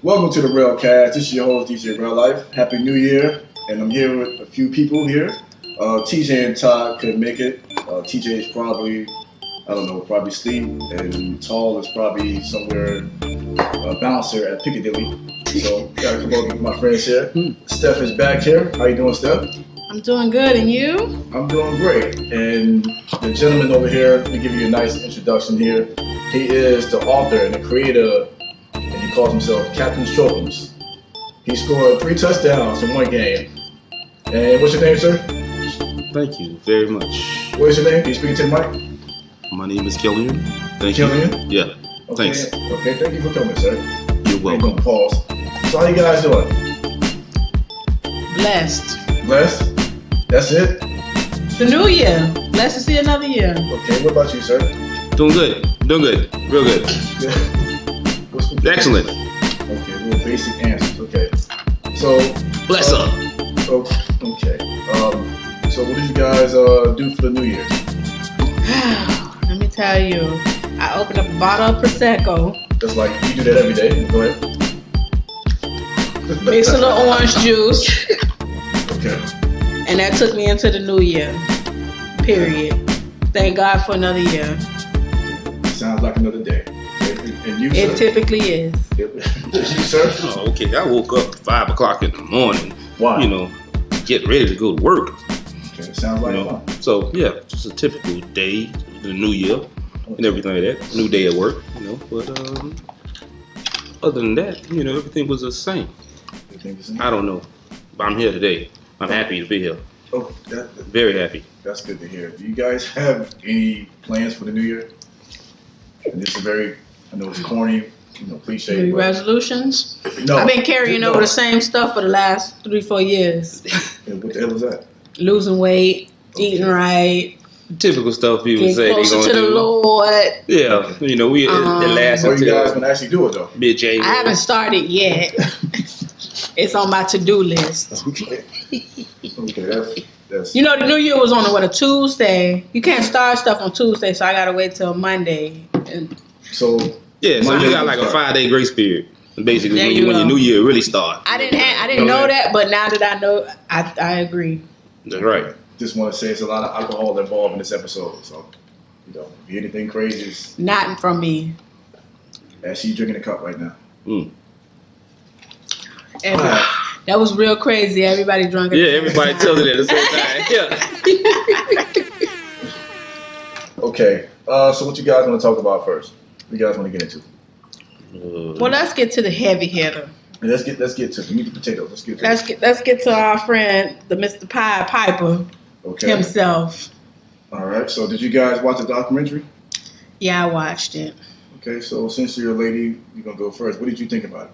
Welcome to the Rell Cast. This is your host, DJ Rell Life. Happy New Year. And I'm here with a few people here. TJ and Todd couldn't make it. TJ is probably, probably asleep. And Tall is probably somewhere bouncer at Piccadilly. So, gotta come over with my friends here. Steph is back here. How you doing, Steph? I'm doing good, and you? I'm doing great. And the gentleman over here, let me give you a nice introduction here. He is the author and the creator, and he calls himself Captain Shortens. He scored 3 touchdowns in one game. And what's your name, sir? Thank you very much. What is your name? Can you speak to the mic? My name is Killian. Thank Killian? you. Yeah. Okay. Thanks. Okay, thank you for coming, sir. You're welcome. Pause. So how you guys doing? Blessed. Blessed? That's it? The new year. Blessed to see another year. Okay, what about you, sir? Doing good. Doing good. Real good. Excellent. Okay, real basic answers. Okay. So Bless up. Okay. So what did you guys do for the new year? Let me tell you. I opened up a bottle of Prosecco. Just like you do that every day. Go ahead. Mix a little orange juice. Okay. And that took me into the new year. Period. Thank God for another year. Sounds like another day. And you, It sir? typically is. You, sir? Oh, okay. I woke up at 5 o'clock in the morning. Why? Get ready to go to work. Okay, sounds like fun. So, yeah, just a typical day, the new year, and everything like that. New day at work, But other than that, everything was the same. I don't know. But I'm here today. I'm happy to be here. Oh, Very happy. That's good to hear. Do you guys have any plans for the new year? And this is I know it's corny, cliche. New but resolutions? no. I've been carrying over the same stuff for the last 3-4 years. What the hell is that? Losing weight, eating right, Typical stuff people getting say they're closer going to to the do. Lord. Yeah, it lasts So you guys until gonna actually do it though? mid-January. I haven't started yet. It's on my to-do list. Okay. Okay, that's. You know, the new year was on a Tuesday. You can't start stuff on Tuesday, so I gotta wait till Monday. And So Yeah, so Monday you got like a start. 5-day grace period. Basically, There when you your go. new year really start. I didn't know that, but now that I know, I agree. That's right. just want to say it's a lot of alcohol involved in this episode. So if you hear anything crazy, it's Not from me. as she's drinking a cup right now. That was real crazy. Everybody drunk. Yeah, everybody tells it at the same time. Yeah. Okay. So what you guys want to talk about first? What you guys want to get into? Well, let's get to the heavy hitter. Let's get to the meat and potatoes. Let's get to Let's get to our friend, the Mr. Pied Piper Okay. himself. All right. So did you guys watch the documentary? Yeah, I watched it. Okay. So since you're a lady, you're gonna go first. What did you think about it?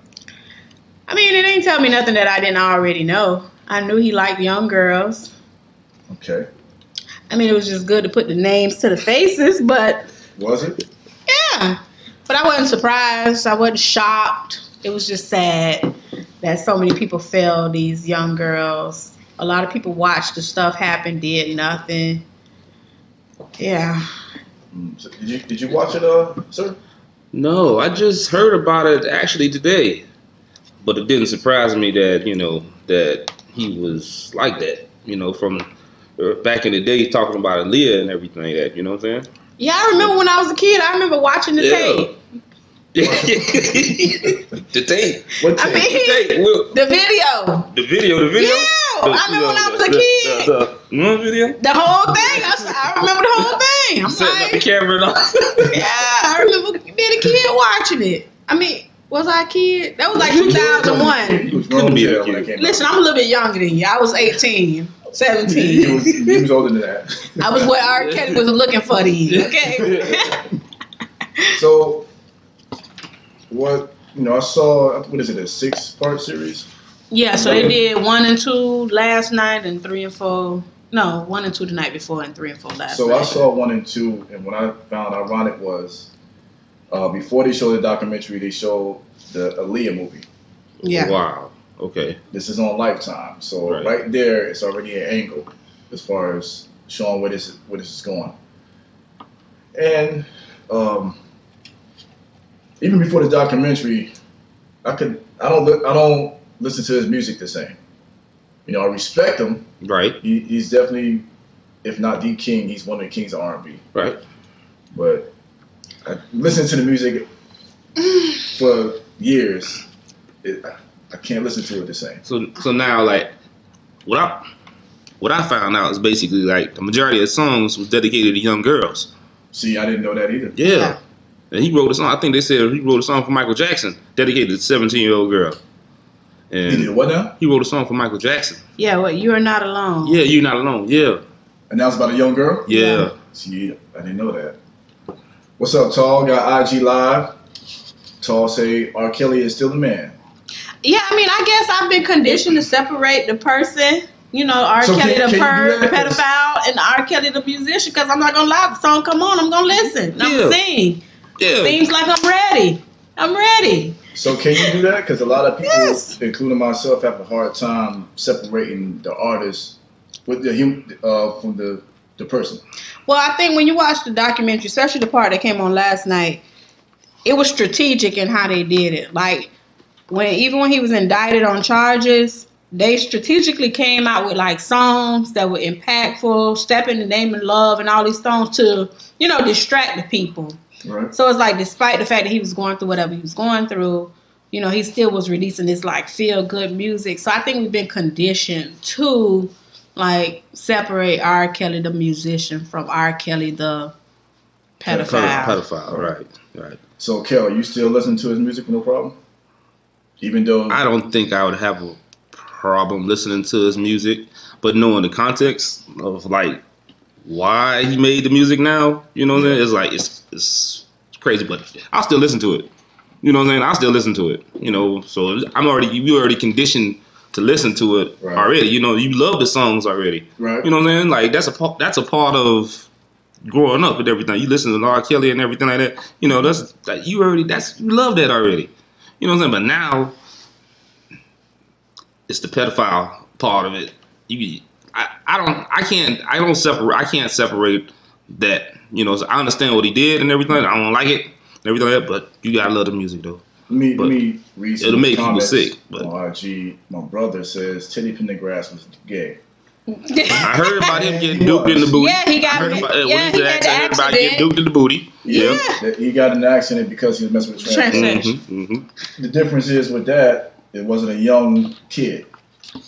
I mean, it ain't tell me nothing that I didn't already know. I knew he liked young girls. Okay. I mean, it was just good to put the names to the faces, but Was it? yeah. But I wasn't surprised. I wasn't shocked. It was just sad that so many people failed these young girls. A lot of people watched the stuff happen, did nothing. Yeah. So did you watch it, sir? No, I just heard about it actually today. But it didn't surprise me that, that he was like that, from back in the day talking about Aaliyah and everything like that, you know what I'm saying? Yeah, I remember when I was a kid, I remember watching the tape. The tape. What I tape? mean, The tape. the video. The video. Yeah, I remember when I was a kid. The video? The whole thing. I remember the whole thing. I'm Setting up the like, camera and all. yeah, I remember being a kid watching it. I mean, was I a kid? That was like 2001. He was grown Couldn't be as a hell when kid. that came Listen, out. I'm a little bit younger than you. I was 18, 17. He was older than that. I was what R.Kelly was looking for then, okay? So, what, I saw, what is it, a 6-part series? Yeah, so they did 1 and 2 last night and 3 and 4. No, 1 and 2 the night before and 3 and 4 last So night. I saw 1 and 2, and what I found ironic was, before they showed the documentary, they showed the Aaliyah movie. Yeah. Wow. Okay. This is on Lifetime, so Right. right there, it's already an angle as far as showing where this is going. And even before the documentary, I don't listen to his music the same. You know, I respect him. Right. He's definitely, if not the king, he's one of the kings of R&B. Right. But I listened to the music for years. I can't listen to it the same. So now, like, what I found out is basically like the majority of the songs was dedicated to young girls. See, I didn't know that either. Yeah. And he wrote a song. I think they said he wrote a song for Michael Jackson dedicated to a 17-year-old girl. And He did what now? He wrote a song for Michael Jackson. Yeah, what? You Are Not Alone. Yeah, You're Not Alone. Yeah. And that was about a young girl? Yeah. See, I didn't know that. What's up, Tall? Got IG Live. Tall say R.Kelly is still the man. Yeah, I mean, I guess I've been conditioned to separate the person, you know, R.Kelly the pedophile and R. Kelly the musician, because I'm not going to lie, the song come on, I'm going to listen. I'm going to sing. Yeah. Seems like I'm ready. I'm ready. So can you do that? Because a lot of people, including myself, have a hard time separating the artist with the from the person. Well, I think when you watch the documentary, especially the part that came on last night, it was strategic in how they did it. Like, even when he was indicted on charges, they strategically came out with like songs that were impactful, Step in the Name of Love, and all these songs to, you know, distract the people. Right. So it's like, despite the fact that he was going through whatever he was going through, you know, he still was releasing this like feel good music. So I think we've been conditioned to like separate R. Kelly the musician from R. Kelly the pedophile. Pedophile, right. So Kel, you still listen to his music with no problem? Even though I don't think I would have a problem listening to his music, but knowing the context of like why he made the music now, you know what I'm saying? It's like it's crazy, but I'll still listen to it. You know what I'm saying? I'll still listen to it. You know, so you already conditioned to listen to it already. You know, you love the songs already. Right. You know what I'm saying? Like that's a part of growing up and everything. You listen to R. Kelly and everything like that. You know, you love that already. You know what I'm saying? But now it's the pedophile part of it. I can't separate that. You know, so I understand what he did and everything. I don't like it and everything like that, but you gotta love the music though. Let me read some it'll make people comments sick. But on IG, my brother says Teddy Pendergrass was gay. I heard about him getting duped in the booty. Yeah, he got getting duped in the booty. Yeah. He got in an accident because he was messing with trans. The difference is with that, it wasn't a young kid.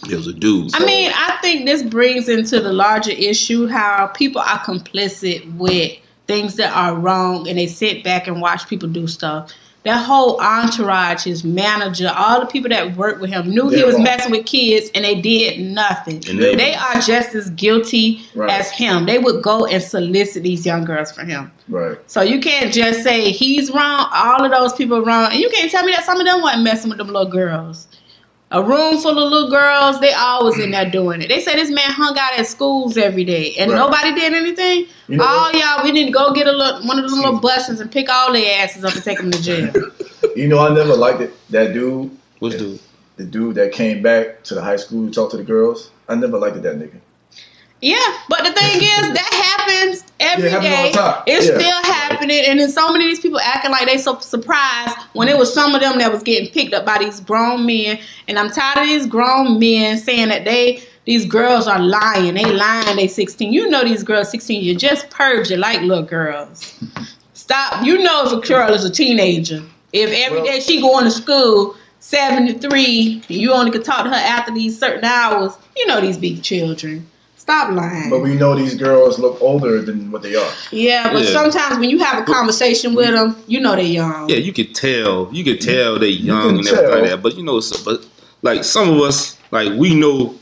It was a dude. I mean, I think this brings into the larger issue how people are complicit with things that are wrong and they sit back and watch people do stuff. That whole entourage, his manager, all the people that worked with him knew he was messing with kids and they did nothing. And they are just as guilty as him. They would go and solicit these young girls for him. Right. So you can't just say he's wrong, all of those people are wrong. And you can't tell me that some of them weren't messing with them little girls. A room full of little girls, they always in there doing it. They say this man hung out at schools every day and nobody did anything. You know y'all, we need to go get one of those little buses and pick all their asses up and take them to jail. You know, I never liked that dude. Which dude? The dude that came back to the high school to talk to the girls. I never liked that nigga. Yeah, but the thing is, that happens every day. It's still happening, and then so many of these people acting like they so surprised when it was some of them that was getting picked up by these grown men. And I'm tired of these grown men saying that these girls are lying. They lying. They 16. You know these girls 16. You just purged it like little girls. Stop. You know if a girl is a teenager. If every day she going to school 7 to 3, and you only can talk to her after these certain hours. You know these big children. Stop lying. But we know these girls look older than what they are. Yeah, but sometimes when you have a conversation with them, you know they're young. Yeah, you could tell. You could tell they're young and everything like that. But you know, but like some of us, like we know,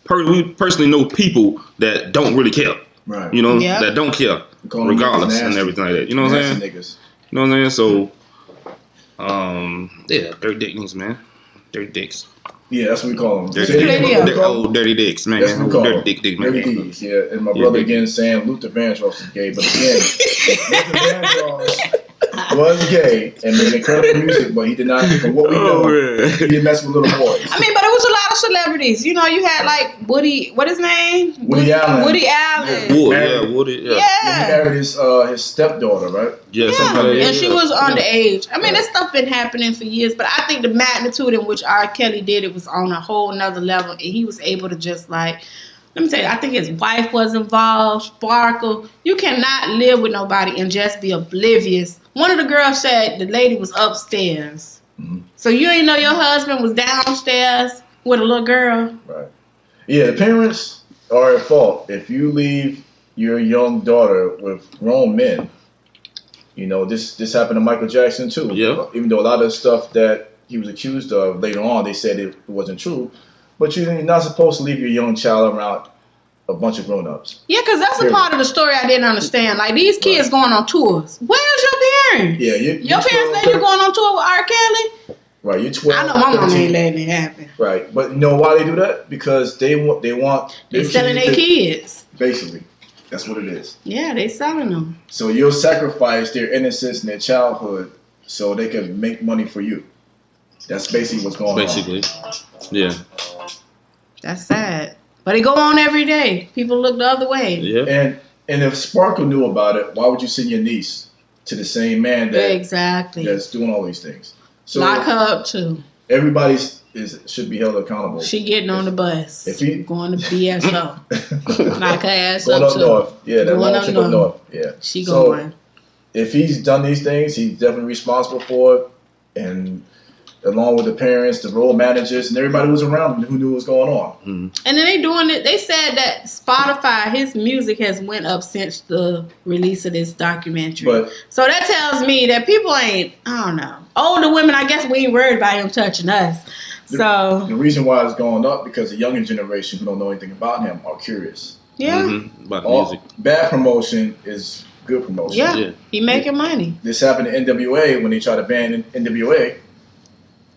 we personally know people that don't really care. Right. You know, that don't care regardless and everything like that. You know what I'm saying? Niggas. You know what I'm saying? So, yeah, dirty dick niggas, man. Dirty dicks. Yeah, that's what we call them. Dirty dicks, man. That's what we call them. Dirty dick, man. Dirty dicks, yeah. And my brother again saying Luther Vandross is gay, but again, Luther Vandross was gay and made incredible music, but he did not. From what we know, he didn't mess with little boys. I mean, but it was a lot of celebrities. You know, you had like Woody. What his name? Woody Allen. Woody Allen. Woody. Yeah. He married his stepdaughter, right? Yeah. And she was underage. I mean, that stuff been happening for years, but I think the magnitude in which R.Kelly did it was on a whole nother level, and he was able to just like. Let me tell you, I think his wife was involved, Sparkle. You cannot live with nobody and just be oblivious. One of the girls said the lady was upstairs. Mm-hmm. So you ain't know your husband was downstairs with a little girl? Right. Yeah, the parents are at fault. If you leave your young daughter with grown men, you know, this happened to Michael Jackson too. Yeah. Even though a lot of the stuff that he was accused of later on, they said it wasn't true. But you're not supposed to leave your young child around a bunch of grown-ups. Yeah, because that's a part of the story I didn't understand. Like, these kids going on tours. Where's your parents? Yeah, your parents let you going on tour with R. Kelly? Right, you're 12. I know my mom ain't letting it happen. Right, but you know why they do that? Because they want. They're selling their kids. Basically, that's what it is. Yeah, they selling them. So you'll sacrifice their innocence and their childhood so they can make money for you. That's basically what's going on. Yeah. That's sad. But it go on every day. People look the other way. Yeah. And if Sparkle knew about it, why would you send your niece to the same man that's doing all these things? So lock her up too. Everybody should be held accountable. She getting on the bus. If he going to BSO. Lock her ass going up too. North. Yeah, that long trip up north. Yeah. She going. If he's done these things, he's definitely responsible for it. And along with the parents, the role managers, and everybody who was around him who knew what was going on. Mm-hmm. And then they doing it. They said that Spotify, his music has went up since the release of this documentary. So that tells me that people ain't, I don't know. Older women, I guess we ain't worried about him touching us. The reason why it's going up because the younger generation who don't know anything about him are curious. Yeah. Mm-hmm. About the music. Bad promotion is good promotion. Yeah. He making money. This happened to NWA when they tried to ban NWA.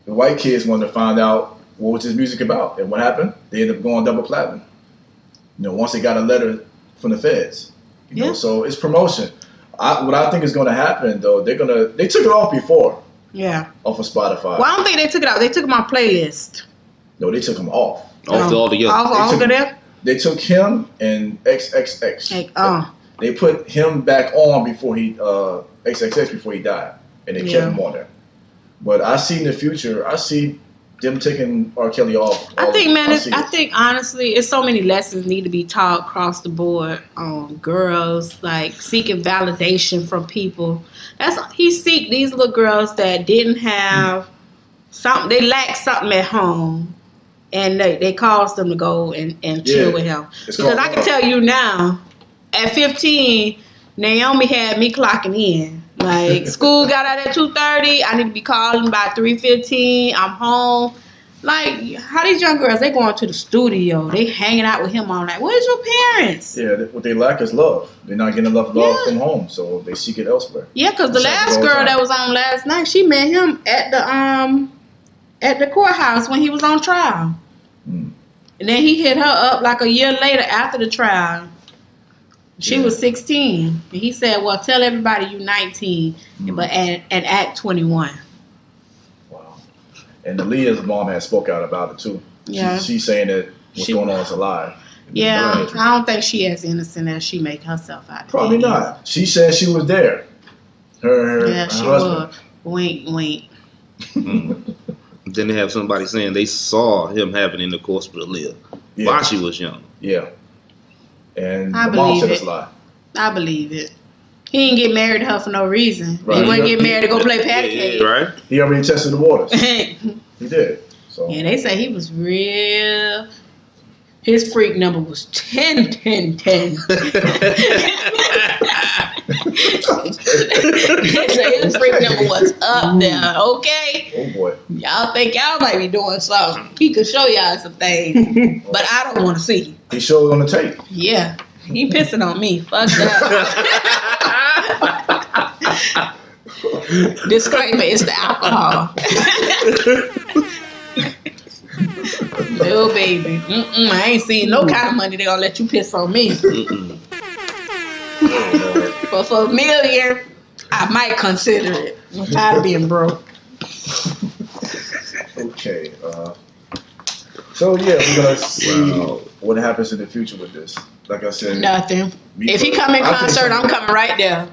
The white kids wanted to find out what was his music about. And what happened? They ended up going double platinum. You know, once they got a letter from the feds. You know, so it's promotion. What I think is going to happen, though, they took it off before. Yeah. Off of Spotify. Well, I don't think they took it out. They took him off playlist. No, they took him off. Altogether. Off of them? They took him and XXX. They put him back on before XXX before he died. And they kept him on there. But I see in the future, I see them taking R. Kelly off. I think honestly, it's so many lessons need to be taught across the board on girls, like seeking validation from people. He seek these little girls that didn't have something, they lacked something at home, and they caused them to go and chill with him. Because I can tell you now, at 15, Naomi had me clocking in. Like, school got out at 2:30. I need to be calling by 3:15. I'm home. Like, how these young girls, they going to the studio. They hanging out with him all night. Where's your parents? Yeah, what they lack is love. They're not getting enough love from home, so they seek it elsewhere. Yeah, because the last girl that was on last night, she met him at the courthouse when he was on trial. And then he hit her up like a year later after the trial. She was 16. And he said, well, tell everybody you're 19, but and act 21. Wow. And Aaliyah's mom had spoke out about it, too. Yeah. She's saying that what's going on is a lie. Yeah, I don't think she as innocent as she make herself out. Probably not. She said she was there. Her she husband. was. Wink. Then they have somebody saying they saw him having intercourse with Aaliyah while she was young. Yeah. And the mom said it's a lie. I believe it. He didn't get married to her for no reason. Right. He wasn't get married to go play patty cake. Right. He already tested the waters. He did. So. Yeah, they say he was real. His freak number was 10, 10, 10. His freak number was up there, okay? Oh, boy. Y'all think y'all might be doing something. He could show y'all some things, but I don't want to see. He showed on the tape. Yeah. He pissing on me. Fuck that. Disclaimer, it's the alcohol. Little baby. I ain't seen no kind of money they gonna let you piss on me. But for $1 million, I might consider it. I'm tired of being broke. Okay. So yeah, we're gonna see what happens in the future with this. Like I said, Nothing. If he come in concert, I'm coming right there.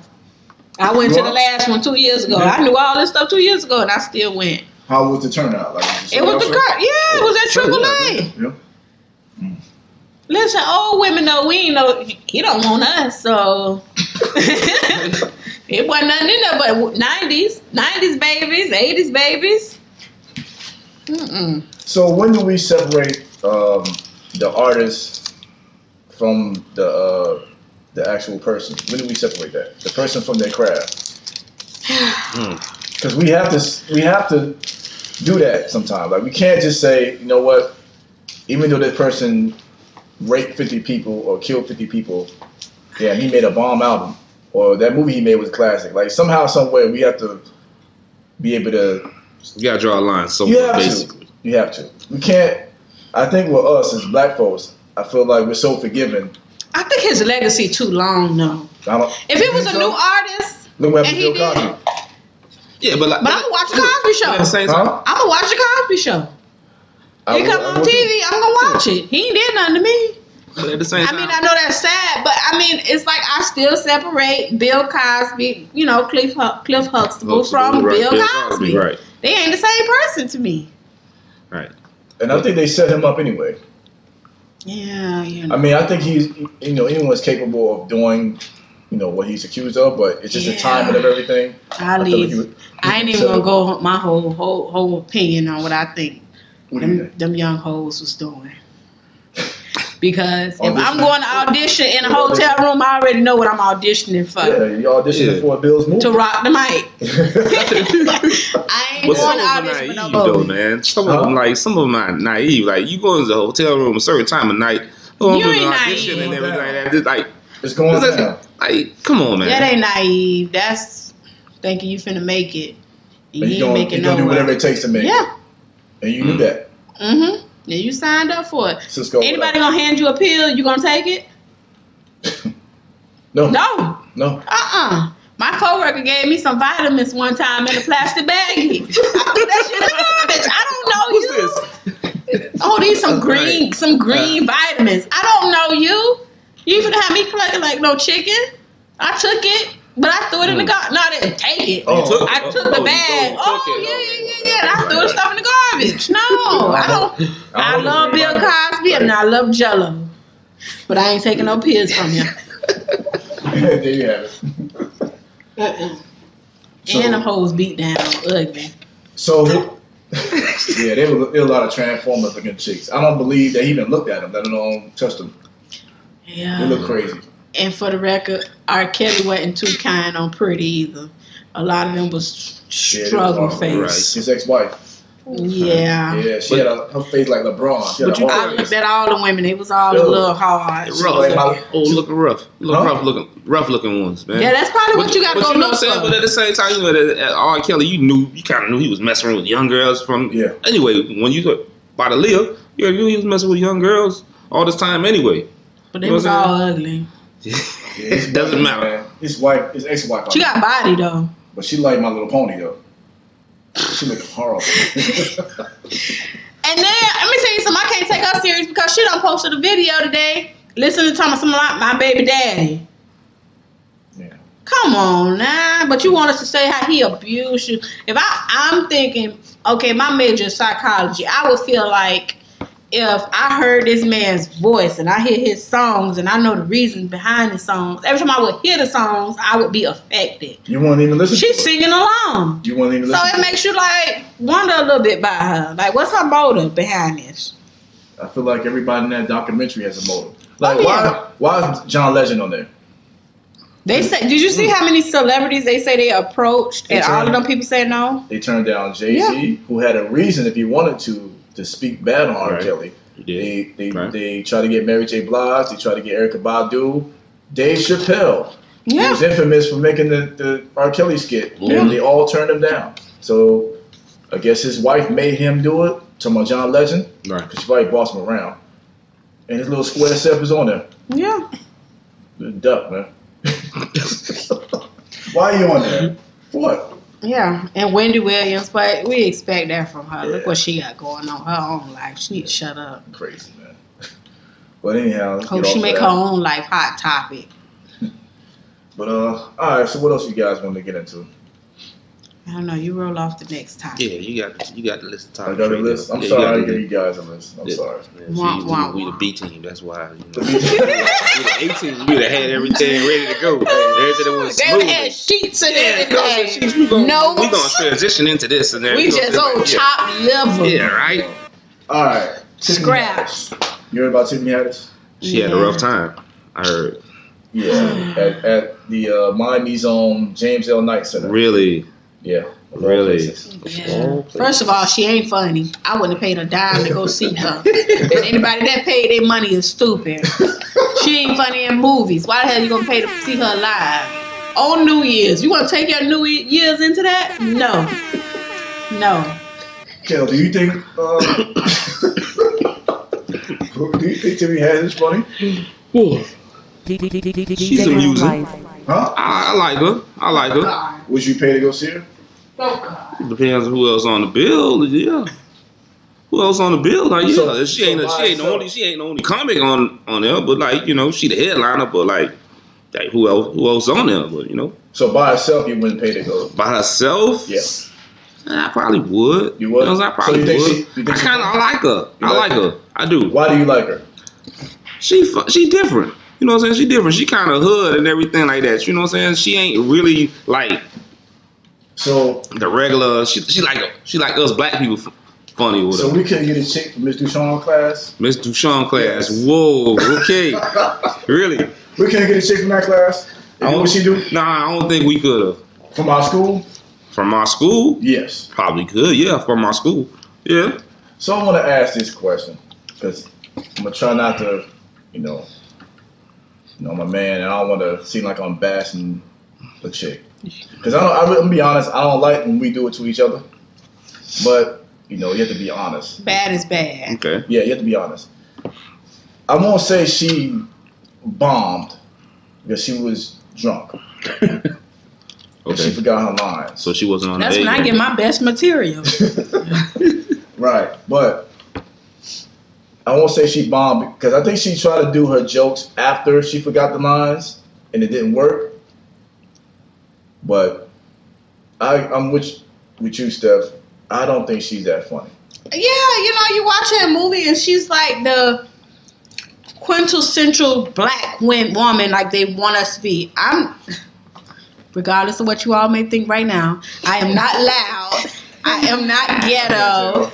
I went to the last one 2 years ago. I knew all this stuff 2 years ago, and I still went. How was the turnout? Like, it was the crowd. Yeah, it was at AAA. Yeah. Listen, old women know we ain't know he don't want us, so it wasn't nothing in there but 90s babies, 80s babies. Mm-mm. So when do we separate the artist from the actual person? When do we separate that? The person from their craft? Because we have to do that sometimes. Like we can't just say, you know what? Even though this person raped 50 people or killed 50 people, yeah, he made a bomb album, or that movie he made was a classic. Like somehow, some way, we have to be able to. You gotta draw a line somewhere, basically. You have to. We can't. I think with us as black folks, I feel like we're so forgiving. I think his legacy too long, though. If it was a new artist, look what happened to Bill Cosby. Yeah, but I'm gonna watch the Cosby Show. I'm gonna watch the Cosby Show. He come on TV, I'm gonna watch it. He ain't did nothing to me. But at the same time, I mean, I know that's sad, but I mean, it's like I still separate Bill Cosby, Cliff Huxtable from Bill Cosby. Right. They ain't the same person to me. Right. And I think they set him up anyway. Yeah, I mean, I think he's, anyone's capable of doing, what he's accused of, but it's just the timing of everything. I ain't even gonna go my whole opinion on what I think them young hoes was doing. Because if I'm going to audition in a hotel room, I already know what I'm auditioning for. Yeah, you auditioning for a Bill's movie. To rock the mic. I ain't going to audition for no movie. Man. Some of them are naive. Like, you go into the hotel room a certain time of night, you ain't naive. And everything like that. It's going down. Like, come on, man. That ain't naive. That's thinking you finna make it. And you ain't making no money. Do whatever it takes to make it. Yeah. And you knew that. Mm-hmm. Yeah, you signed up for it. Cisco, anybody gonna hand you a pill, you gonna take it? No. My coworker gave me some vitamins one time in a plastic baggie. I threw that shit in the garbage. I don't know you. This? Oh, these some green vitamins. I don't know you. You finna have me clucking like no chicken. I took it, but I threw it in the garbage. No, I didn't take it. I took the bag. Yeah. I threw the stuff in the garbage. No, I don't. I love Bill Cosby and I love Jello, but I ain't taking no pills from him. There you have it. And them hoes beat down ugly. So, yeah, there were a lot of Transformers looking chicks. I don't believe they even looked at them, let alone touched them. Yeah. They look crazy. And for the record, R.Kelly wasn't too kind on Pretty either. A lot of them was struggle face. Right. His ex-wife. Yeah. Yeah, she had her face like LeBron. I looked at all the women. They was all a little hard. Looking rough. Rough looking ones, man. Yeah, that's probably what you got to go look for. But at the same time, at R.Kelly, you kind of knew he was messing with young girls from. Yeah. Anyway, when you by the Leah, you knew he was messing with young girls all this time anyway. But they was all ugly. It doesn't matter. Man. His ex-wife. She got body though. But she like My Little Pony though. She look horrible. And then let me tell you something. I can't take her serious because she done posted a video today. Listen to some of my baby daddy. Yeah. Come on now. But you want us to say how he abused you. If I'm thinking, okay, my major is psychology, I would feel like if I heard this man's voice and I hear his songs and I know the reason behind the songs, every time I would hear the songs, I would be affected. You won't even listen? She's singing along. You won't even listen? So it makes you wonder a little bit about her. Like, what's her motive behind this? I feel like everybody in that documentary has a motive. Why is John Legend on there? They say, did you see how many celebrities they say they approached and all of them people say no? They turned down Jay-Z, who had a reason if he wanted to speak bad on R.Kelly. They tried to get Mary J. Blige. They tried to get Erykah Badu. Dave Chappelle. He was infamous for making the R. Kelly skit. And they all turned him down. So I guess his wife made him do it. Talking about John Legend. Right. Because she probably bossed him around. And his little square self is on there. Yeah. The duck, man. Why are you on there? For what? Yeah, and Wendy Williams, but we expect that from her. Look what she got going on her own life. She needs to shut up. Crazy, man. But anyhow, hope she make her own life hot topic. But all right. So what else you guys want to get into? I don't know. You roll off the next topic. Yeah, you got the list of topics. I got a list. I'm sorry I give you guys a list. I'm sorry. Yeah, we the B team. That's why. We the A team. We would have had everything ready to go. Everything was smooth. They had sheets and everything. We gonna transition into this and then we just old chop liver. Yeah, right. All right. Scraps. You heard about Tiffany Haddish? She had a rough time. I heard. Yeah, at the Miami's own James L. Knight Center. Really? Yeah. Really? Yeah. First of all, she ain't funny. I wouldn't have paid a dime to go see her. And anybody that paid their money is stupid. She ain't funny in movies. Why the hell you gonna pay to see her live? On New Year's. You wanna take your New Year's into that? No. Kel, do you think Tiffany Haddish funny? She's amusing. Huh? I like her. Would you pay to go see her? Depends who else on the bill. Yeah. Who else on the bill? Like, yeah, she ain't the only comic on there, but like, she the headliner, but like who else on there? But So by herself, you wouldn't pay to go. By herself? Yeah. I probably would. You would? I probably would. I like her. I like her. I do. Why do you like her? She different. You know what I'm saying? She different. She kind of hood and everything like that. You know what I'm saying? She ain't really like the regular. She like us black people funny with her. So we couldn't get a chick from Miss Duchamp class? Miss Duchamp class. Yes. Whoa. Okay. Really? We couldn't get a chick from that class? You know what she do? Nah, I don't think we could have. From our school? From our school? Yes. Probably could. Yeah, from our school. Yeah. So I want to ask this question because I'm gonna try not to, I'm a man, and I don't want to seem like I'm bashing the chick. Because I'm gonna be honest, I don't like when we do it to each other. But you have to be honest. Bad is bad. Okay. Yeah, you have to be honest. I won't say she bombed because she was drunk. Okay. She forgot her lines. So she wasn't on That's the when I get my best material. Right, but I won't say she bombed because I think she tried to do her jokes after she forgot the lines and it didn't work. But I'm with you, Steph. I don't think she's that funny. Yeah, you watch her movie and she's like the quintessential black woman like they want us to be. Regardless of what you all may think right now, I am not loud. I am not ghetto.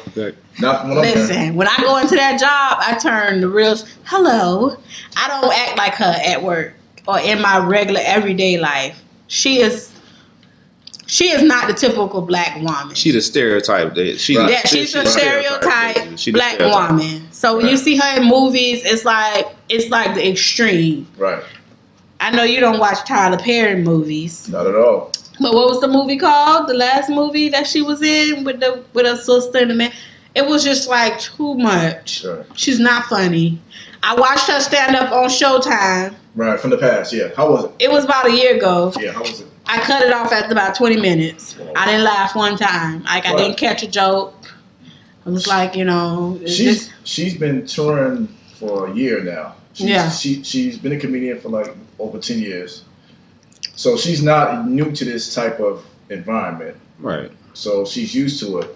Listen, when I go into that job, I turn the real hello. I don't act like her at work or in my regular everyday life. She is not the typical black woman. She's the stereotype. She's a stereotype black woman. So when you see her in movies, it's like the extreme. Right. I know you don't watch Tyler Perry movies. Not at all. But what was the movie called? The last movie that she was in with her sister and the man. It was just like too much. Sure. She's not funny. I watched her stand up on Showtime. Right, from the past, yeah. How was it? It was about a year ago. Yeah, how was it? I cut it off after about 20 minutes. I didn't laugh one time. I didn't catch a joke. I was like, She's been touring for a year now. She's been a comedian for like over 10 years. So she's not new to this type of environment. Right. So she's used to it.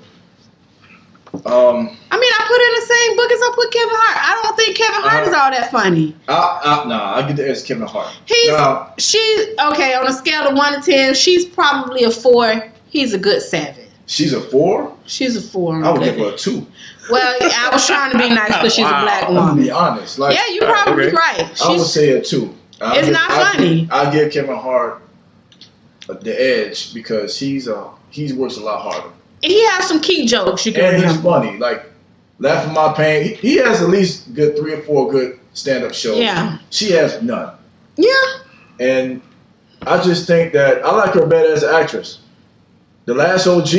I put in the same book as I put Kevin Hart. I don't think Kevin Hart is all that funny. I get the as Kevin Hart. She's okay on a scale of 1 to 10. She's probably a 4. He's a good 7. She's a 4. She's a 4. I would give her a 2. Well, I was trying to be nice because she's a black woman. I'm gonna be honest. Like, yeah, you're probably right. I would say a 2. It's not funny. I give Kevin Hart the edge because he works a lot harder. He has some key jokes you can remember. And he's funny. Like, Laugh at My Pain. He has at least good 3 or 4 good stand-up shows. Yeah. She has none. Yeah. And I just think that I like her better as an actress. The Last OG,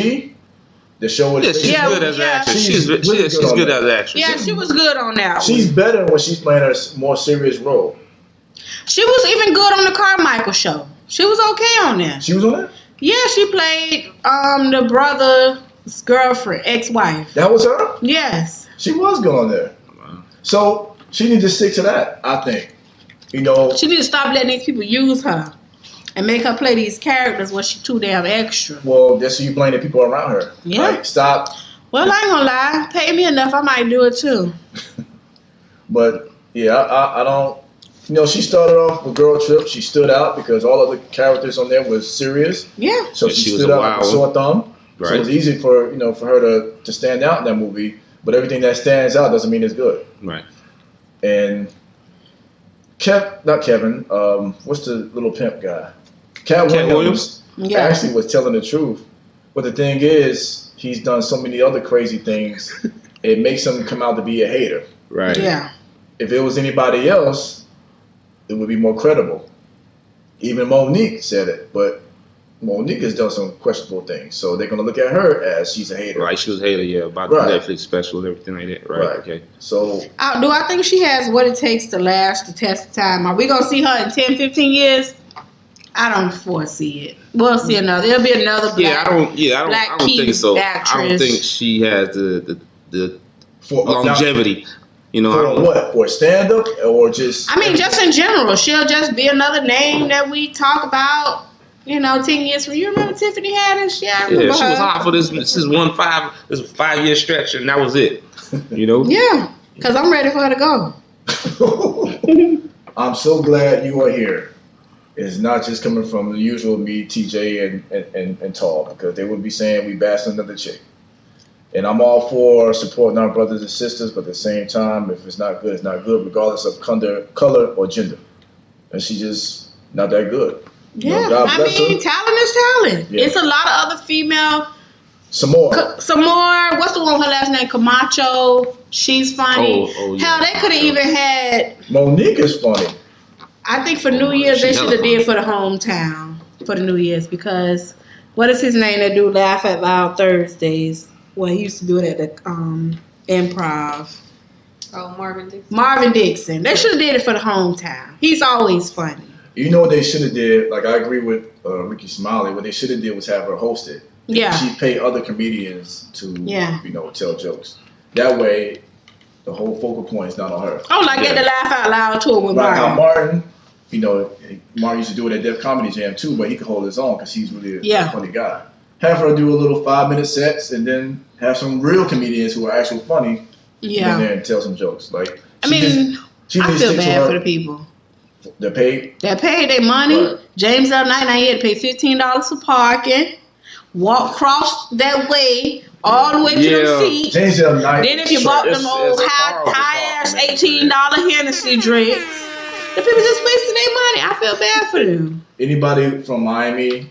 the show with she's good as an actress. She's good as an actress. Yeah, she was good on that one. She's better when she's playing a more serious role. She was even good on the Carmichael show. She was okay on there. She was on there? Yeah, she played the brother's girlfriend, ex-wife. That was her? Yes. She was good on there. Wow. So she needs to stick to that, I think. You know, She need to stop letting these people use her and make her play these characters when she's too damn extra. well, that's you blame the people around her. Yeah. Like, stop. Well, I ain't gonna lie. Pay me enough, I might do it too. But yeah, I don't. You know, she started off with Girl Trip. She stood out because all of the characters on there was serious. Yeah. So And she she was stood a out like a wild sore thumb. So Right. it was easy for her to stand out in that movie. But everything that stands out doesn't mean it's good. Right. And not Kevin. What's the little pimp guy? Cat Williams. Yeah. Actually was telling the truth. But the thing is, he's done so many other crazy things. It makes him come out to be a hater. Right. Yeah. If it was anybody else, it would be more credible. Even Monique said it, but Monique has done some questionable things, so they're gonna look at her as she's a hater. Right. She was a hater, yeah, about Right. the Netflix special and everything like that. Right. Right. Okay. So Do I think she has what it takes to last the test of time? Are we gonna see her in 10, 15 years? I don't foresee it. We'll see another. There'll be another black. Yeah, I don't think so. actress. I don't think she has the for longevity. You know, for what? For stand up or just? I mean, just in general, she'll just be another name that we talk about. 10 years from you. Remember Tiffany Haddish? Yeah, I remember yeah, she her. was hot for this. This is 5 year stretch, and that was it. You know. Yeah, because I'm ready for her to go. I'm so glad you are here. It's not just coming from the usual me, TJ, and Tall, because they would be saying we bashing another chick. And I'm all for supporting our brothers and sisters, but at the same time, if it's not good, it's not good, regardless of color or gender. And she just not that good. Yeah, God I bless mean, her. talent is talent. Yeah. It's a lot of other female. Some more. Some more. What's the one with her last name? Camacho. She's funny. Oh, yeah. Hell, they could have even had. Monique is funny. I think for New Year's they She should hella have did for the hometown for the New Year's because what is his name that do Laugh Out Loud Thursdays? Well, he used to do it at the Improv. Oh, Marvin Dixon. Marvin Dixon. They should have did it for the hometown. He's always funny. You know what they should have did? Like, I agree with Ricky Smiley. What they should have did was have her host it. Yeah. She pay other comedians to, Yeah. tell jokes. That way, the whole focal point is not on her. Oh, like Yeah. at the Laugh Out Loud tour with Like how Martin. Martin, Martin used to do it at Def Comedy Jam too, but he could hold his own because he's really Yeah. a funny guy. Have her do a little 5-minute sets and then have some real comedians who are actually funny in Yeah. there and tell some jokes. Like, I mean, she I just feel sticks to bad her- for the people. They're paid. They paid their money. Right. James L. Knight, he had to pay $15 for parking. Walk across that way all the way to the Yeah. seat. James L. Knight. Then if you bought them It's old horrible high ass parking. $18 Hennessy drinks, the people just wasting their money. I feel bad for them. Anybody from Miami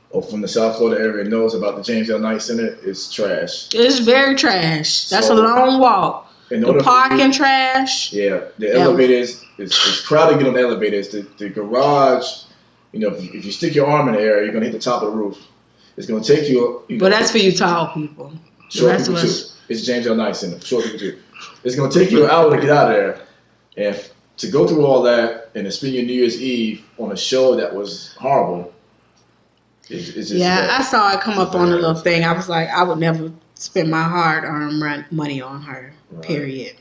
or from the South Florida area knows about the James L. Knight Center. It's trash. It's very trash. That's So, a long walk. In order The for parking you- trash. Yeah, the elevators, it's crowded to get on the elevators. The garage, if you stick your arm in the air, you're going to hit the top of the roof. It's going to take you, But that's for you tall people. The short rest people of too. us. It's James L. Knight Center, short people too. It's going to take you an hour to get out of there. And to go through all that and to spend your New Year's Eve on a show that was horrible, it's just Yeah, I bad. saw it come up on a little thing. I was like, I would never spend my hard-earned money on her. Right. Period.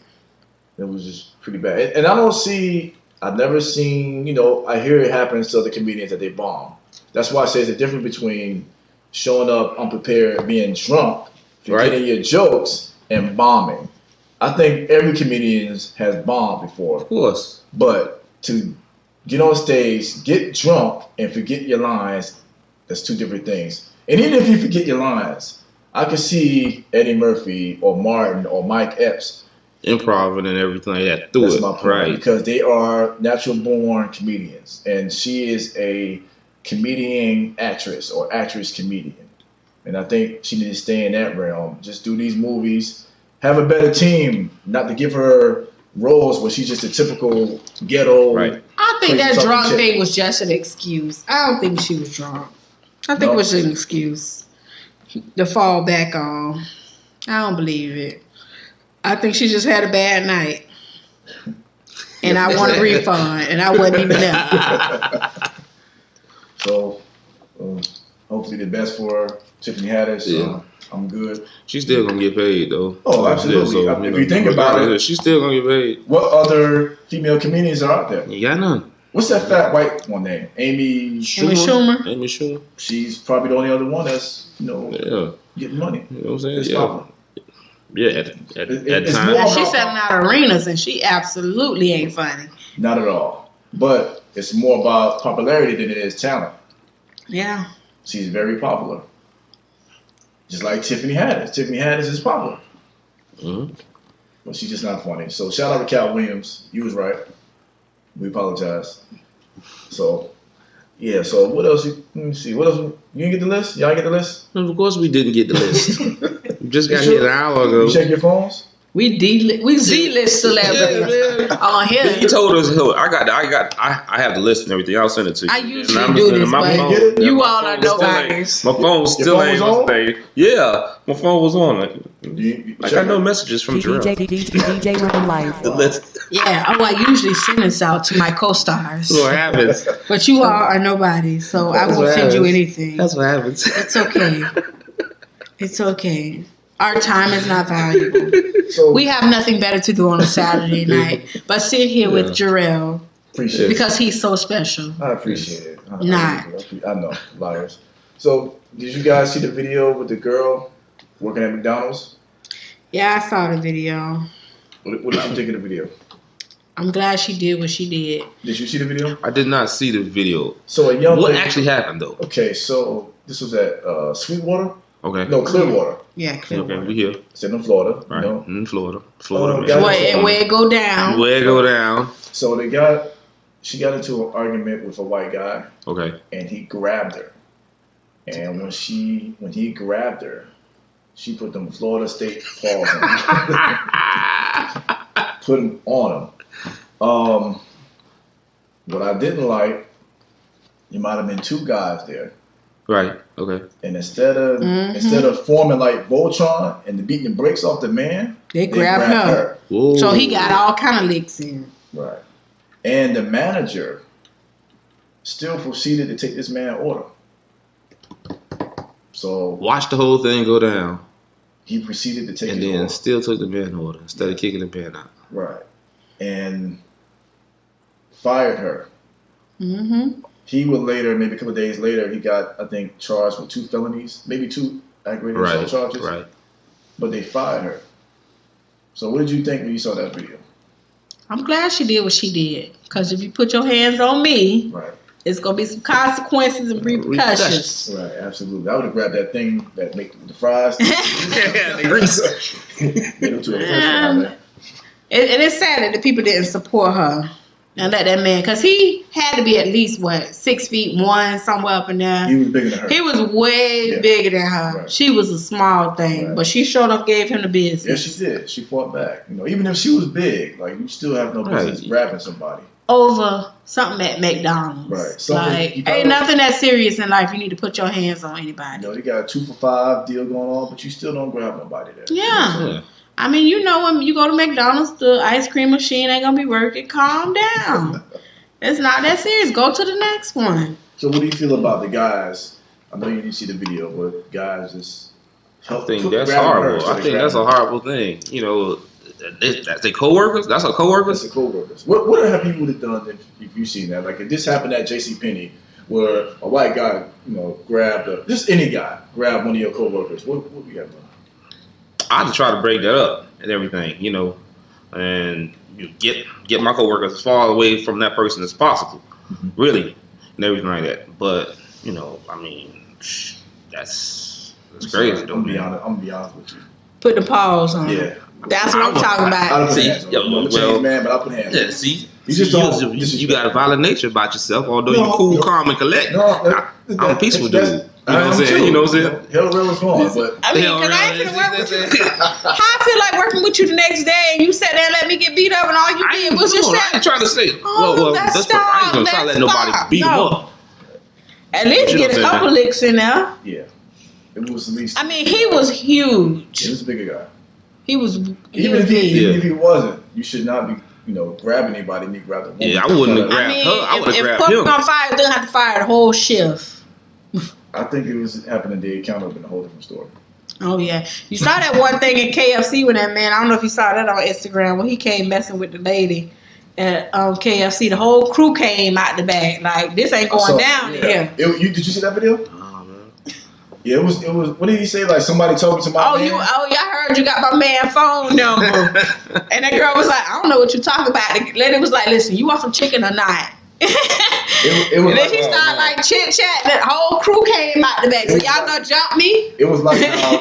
It was just pretty bad. And I've never seen, I hear it happens to other comedians that they bomb. That's why I say it's a difference between showing up unprepared, being drunk, forgetting your jokes, and bombing. I think every comedian has bombed before. Of course. But to get on stage, get drunk, and forget your lines, that's two different things. And even if you forget your lines, I could see Eddie Murphy or Martin or Mike Epps. Improving and everything like that. That's It. my point. Right. Because they are natural born comedians. And she is a comedian actress or actress comedian. And I think she needs to stay in that realm. Just do these movies. Have a better team. Not to give her roles where she's just a typical ghetto. Right. I think Crazy that talking drunk chick. thing was just an excuse. I don't think she was drunk. I think No. it was an excuse to fall back on. I don't believe it. I think she just had a bad night. And I want a refund. And I wasn't even there. So hopefully the best for Tiffany Haddish. Yeah. I'm good. She's still gonna get paid though. Oh, absolutely. So, if you think about it, she's still gonna get paid. what other female comedians are out there? You got none. What's that fat white one name? Amy Schumer. Amy Schumer. She's probably the only other one that's getting money. You know what I'm saying? It's Yeah. popular. Yeah, at It's times. more- And she's selling out arenas, and she absolutely ain't funny. Not at all. But it's more about popularity than it is talent. Yeah. She's very popular. Just like Tiffany Haddish. Tiffany Haddish is popular. Mm-hmm. But she's just not funny. So shout out to Cal Williams. You was right. We apologize. So, yeah. So what else? Let me see. What else? You didn't get the list? Y'all get the list? No, of course we didn't get the list. We just got You here an hour ago. You check your phones? We Z-list celebrities on here. He told us, I have the list and everything. I'll send it to you. I usually do this, but you all are nobodies. My phone still phone ain't was on? on thing. Yeah, my phone was on. I got no it? messages from Rell. DJ Rell Life. The list. Yeah, I usually send this out to my co-stars. That's what happens. But you all are nobodies, so I won't send you anything. That's what happens. It's okay. It's okay. Our time is not valuable. So, We have nothing better to do on a Saturday night but sit here with Jarrell appreciate it. because he's so special. I appreciate it. Not. I know, liars. So, did you guys see the video with the girl working at McDonald's? Yeah, I saw the video. What did you think of the video? I'm glad she did what she did. Did you see the video? I did not see the video. So a young What lady, actually happened though? Okay, so this was at Sweetwater? Okay. No, Clearwater. Yeah, Clearwater. Okay, we here. It's in Florida. Right. You know? In Florida. guys- Where it go down. Where it go down. So she got into an argument with a white guy, Okay. and he grabbed her. And when he grabbed her, she put them Florida State paws on him. Put them on him. What I didn't like, you might have been two guys there. Right. Okay. And instead of forming like Voltron and beating the brakes off the man, They grabbed her. Whoa. So he got all kind of licks in. Right. And the manager still proceeded to take this man order. So Watch the whole thing go down, he proceeded to take and his then order. still took the man order instead of kicking the man out. Right. And fired her. Mm-hmm. He would later, maybe a couple of days later, he got, I think, charged with 2 felonies, maybe 2 aggravated assault charges. Right. But they fired her. So what did you think when you saw that video? I'm glad she did what she did. Because if you put your hands on me, Right. it's going to be some consequences and repercussions. Right, absolutely. I would have grabbed that thing that make the fries. The grease. Get them to a fresh fry. And it's sad that the people didn't support her and let that man, because he had to be at least, 6'1", somewhere up in there. He was bigger than her. He was way bigger than her. Right. She was a small thing, Right. but she showed up, gave him the business. Yes, she did. She fought back. You know, even if she was big, like you still have no business Right. grabbing somebody. Over something at McDonald's. Right. Something Like, you probably- ain't nothing that serious in life. You need to put your hands on anybody. You know, they got a 2 for $5 deal going on, but you still don't grab nobody there. Yeah. Yeah. I mean, you know, when you go to McDonald's, the ice cream machine ain't gonna be working. Calm down. It's not that serious. Go to the next one. So what do you feel about the guys? I know you didn't see the video, but guys just I think grab that's her horrible. instead I of think that's a grabbing her. horrible thing. You know, that's their coworkers. That's her coworkers. That's the co-workers. What have people would have done if you seen that? Like if this happened at JCPenney, where a white guy, you know, just any guy grabbed one of your co-workers, what would you have done? I had to try to break that up and everything. You know, and you get my coworkers as far away from that person as possible. Really, and everything like that. But you know, I mean, that's crazy. I'm gonna be honest with you. Put the paws on. Yeah. That's what I'm talking about. I'll put See, hands on. yo, I'm a well, changed man, but I'll put hands on. Yeah, see, You just don't you got a violent nature about yourself. Although No, you're cool, no. calm, and collect. No, I'm a peaceful dude. that's- You know what I'm I am saying? too. You know what I'm saying? Hell, real is gone, but I mean, Hell, because I ain't really, finna work with that's you. it. How I feel like working with you the next day and you sat there and let me get beat up and all you I did ain't, was just I say, ain't trying to say. Oh, well, let's that's I ain't gonna try to let nobody stop. beat him No. up. at least You get a know what I'm couple licks in there. yeah, it was at least. I mean, he was he huge. was a bigger guy. He was Even if big. he wasn't, you should not be grab anybody, you need to grab the woman. Yeah, I wouldn't have grabbed her. I would have if grabbed Pork him. on fire, they'll have to fire the whole shift. I think it was happening the account of in a whole different story. Oh yeah, you saw that one thing in KFC with that man. I don't know if you saw that on Instagram when he came messing with the lady at KFC. The whole crew came out the back like this ain't going down here. Did you see that video? Oh, man. Yeah, it was. What did he say? Like somebody told me to my man. I heard you got my man phone number. And that girl was like, I don't know what you're talking about. The lady was like, listen, you want some chicken or not? It was and then she started like chit chat. That whole crew came out the back. So y'all gonna jump me? It was like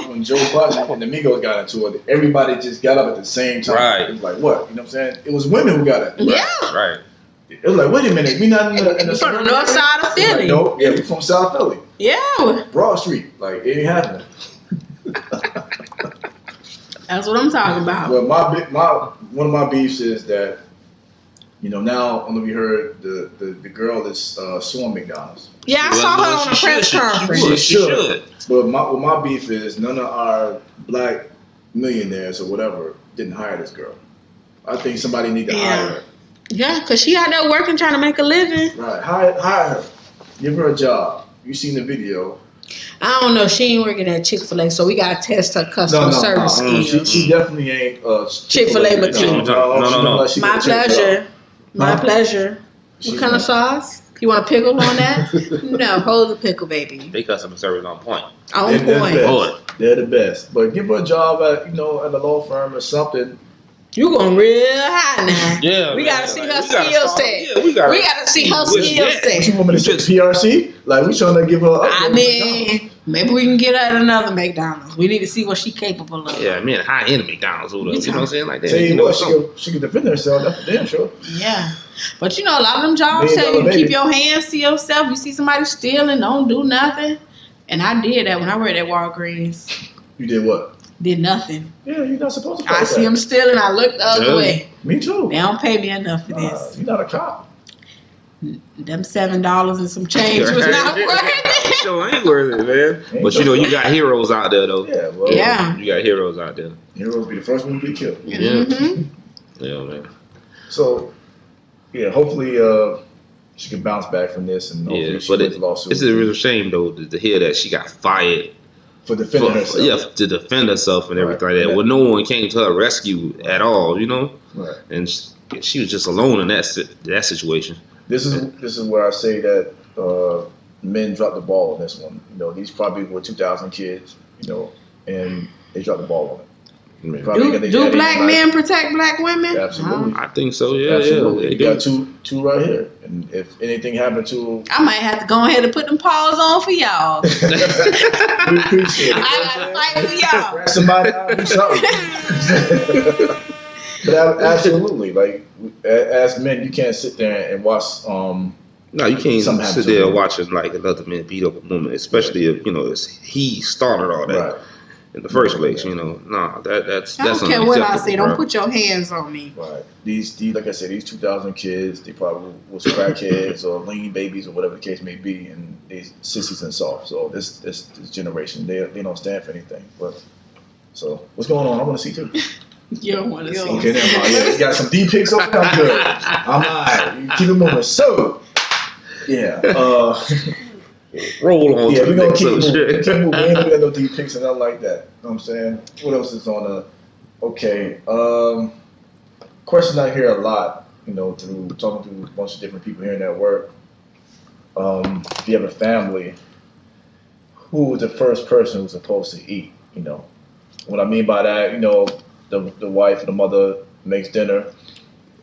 when Joe Budden and the Migos got into it. Everybody just got up at the same time. Right. It was like what? You know what I'm saying? It was women who got it. Yeah. Right. It was like, wait a minute, we not in the from the north side of Philly. Like, no, yeah, we from South Philly. Yeah. Broad Street. Like it ain't happening. That's what I'm talking about. Well, one of my beefs is that, now I don't know if you heard the girl is suing McDonald's. Yeah, I saw her on a press conference. She should. But my beef is none of our black millionaires or whatever didn't hire this girl. I think somebody need to hire her. Yeah, because she out there working, trying to make a living. Right, hire her. Give her a job. You seen the video. I don't know. She ain't working at Chick-fil-A, so we got to test her customer service skills. She definitely ain't Chick-fil-A material. No. My pleasure. My pleasure. What kind of sauce? You want a pickle on that? No, hold the pickle, baby. They customer service on point. On point. They're the best. But give her a job at at a law firm or something. You going real high now. Yeah, we gotta see her skill set. Yeah, we gotta see her skill set. You want me to say PRC? Like we trying to give her. I mean, maybe we can get her at another McDonald's. We need to see what she's capable of. Yeah, I mean, high end McDonald's or whatever. You know what I'm saying? Like that. Tell you what, she can defend herself. That's for damn sure. Yeah, but a lot of them jobs tell you to keep your hands to yourself. You see somebody stealing, don't do nothing. And I did that when I worked at Walgreens. You did what? Did nothing. Yeah, you're not supposed to. I see them stealing. I look the other way. Me too. They don't pay me enough for this. You're not a cop. Them $7 and some change was not worth it. Sure ain't worth it, man. But you got heroes out there though. Yeah, well, you got heroes out there. Heroes be the first one to be killed. Yeah, yeah, man. So, yeah, hopefully, she can bounce back from this and hopefully she wins the lawsuit. It's a real shame though to hear that she got fired. For defending herself. Yeah, to defend herself and everything like that. Well, no one came to her rescue at all, Right. And she was just alone in that situation. This is where I say that men dropped the ball on this one. These probably were 2,000 kids, and they dropped the ball on it. Do black men protect black women? Absolutely. I think so, yeah. Absolutely. Yeah, you got two right here. And if anything happened to... I might have to go ahead and put them paws on for y'all. We appreciate it. I got to fight for y'all. Grab somebody out and do something. But absolutely. Like, as men, you can't sit there and watch... No, you can't sit there watching like another man beat up a woman, especially if, he started all that. Right. In the first place, that's. I don't care what I say. Don't put your hands on me. Right. These, like I said, these 2,000 kids, they probably was crackheads or lean babies or whatever the case may be, and they sissies and soft. So this generation, they don't stand for anything. But so what's going on? I want to see too. You don't want to see. Okay, never mind. Yeah, you got some deep pics over there. I'm good. I'm alright. You keep it moving. So yeah. Roll on. Yeah, we're gonna keep moving. We ain't gonna get no deep pics and nothing like that. You know what I'm saying? What else is on the? Okay. Question I hear a lot. Through talking to a bunch of different people here and at work. If you have a family, who was the first person who was supposed to eat? What I mean by that, the wife or the mother makes dinner.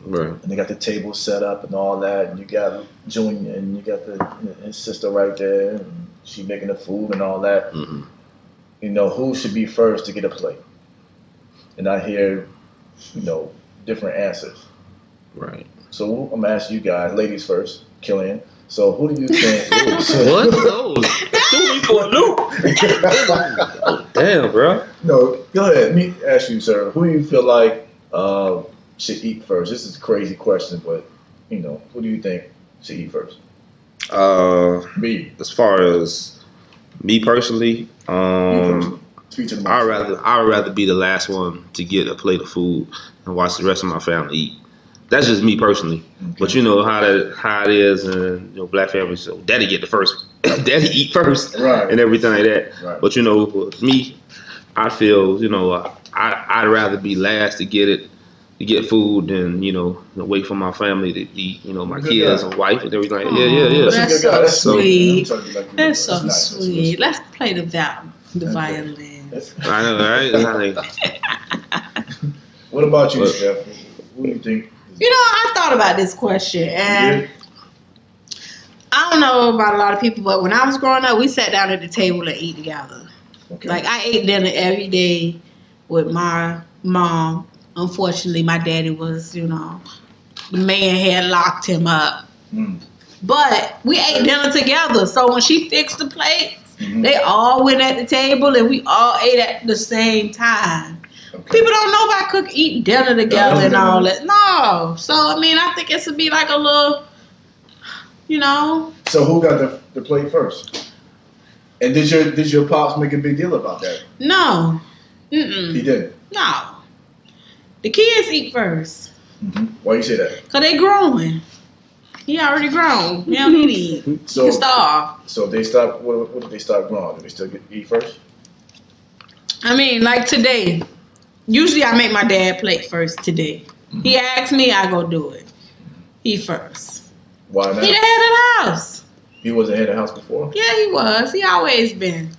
Right. And they got the table set up and all that, and you got Junior and you got his sister right there, and she making the food and all that. Mm-hmm. Who should be first to get a plate? And I hear, different answers. Right. So I'm gonna ask you guys, ladies first, Killian. So who do you think? What? Those threw me for a loop. Oh, damn, bro. No, go ahead. Let me ask you, sir. Who do you feel like should eat first? This is a crazy question, but who do you think should eat first? Me. As far as me personally, I'd rather be the last one to get a plate of food and watch the rest of my family eat. That's just me personally. Okay. But you know how it is, and you know, black families. So daddy get the first, daddy eat first, Right. and everything like that. Right. But you know, with me, I feel I'd rather be last to get food than wait for my family to eat. You know, my Good kids guy. and wife and everything. Aw, Yeah. That's Good guy. so That's sweet. sweet. That's so nice. sweet. Let's play the violin. I know, right? What about you, Steph? What do you think? You know, I thought about this question, and I don't know about a lot of people, but when I was growing up, we sat down at the table and eat together. Okay. Like, I ate dinner every day with my mom. Unfortunately, my daddy was, the man had locked him up. Mm. But we ate dinner together. So when she fixed the plates, Mhm. they all went at the table and we all ate at the same time. Okay. People don't know about eating dinner together and all No. that. No. So, I mean, I think it should be like a little, So who got the plate first? And did your pops make a big deal about that? No. He Mm-mm. didn't. No. The kids eat first. Mm-hmm. Why you say that? Because they growing. He already grown. He don't need to eat. He So can starve. so they stop. What did they start growing? Did they still eat first? I mean, like today. Usually I make my dad plate first today. He asks me, I go do it. He first. Why not? He the head of the house. He wasn't head of the house before. Yeah, he was. He always been.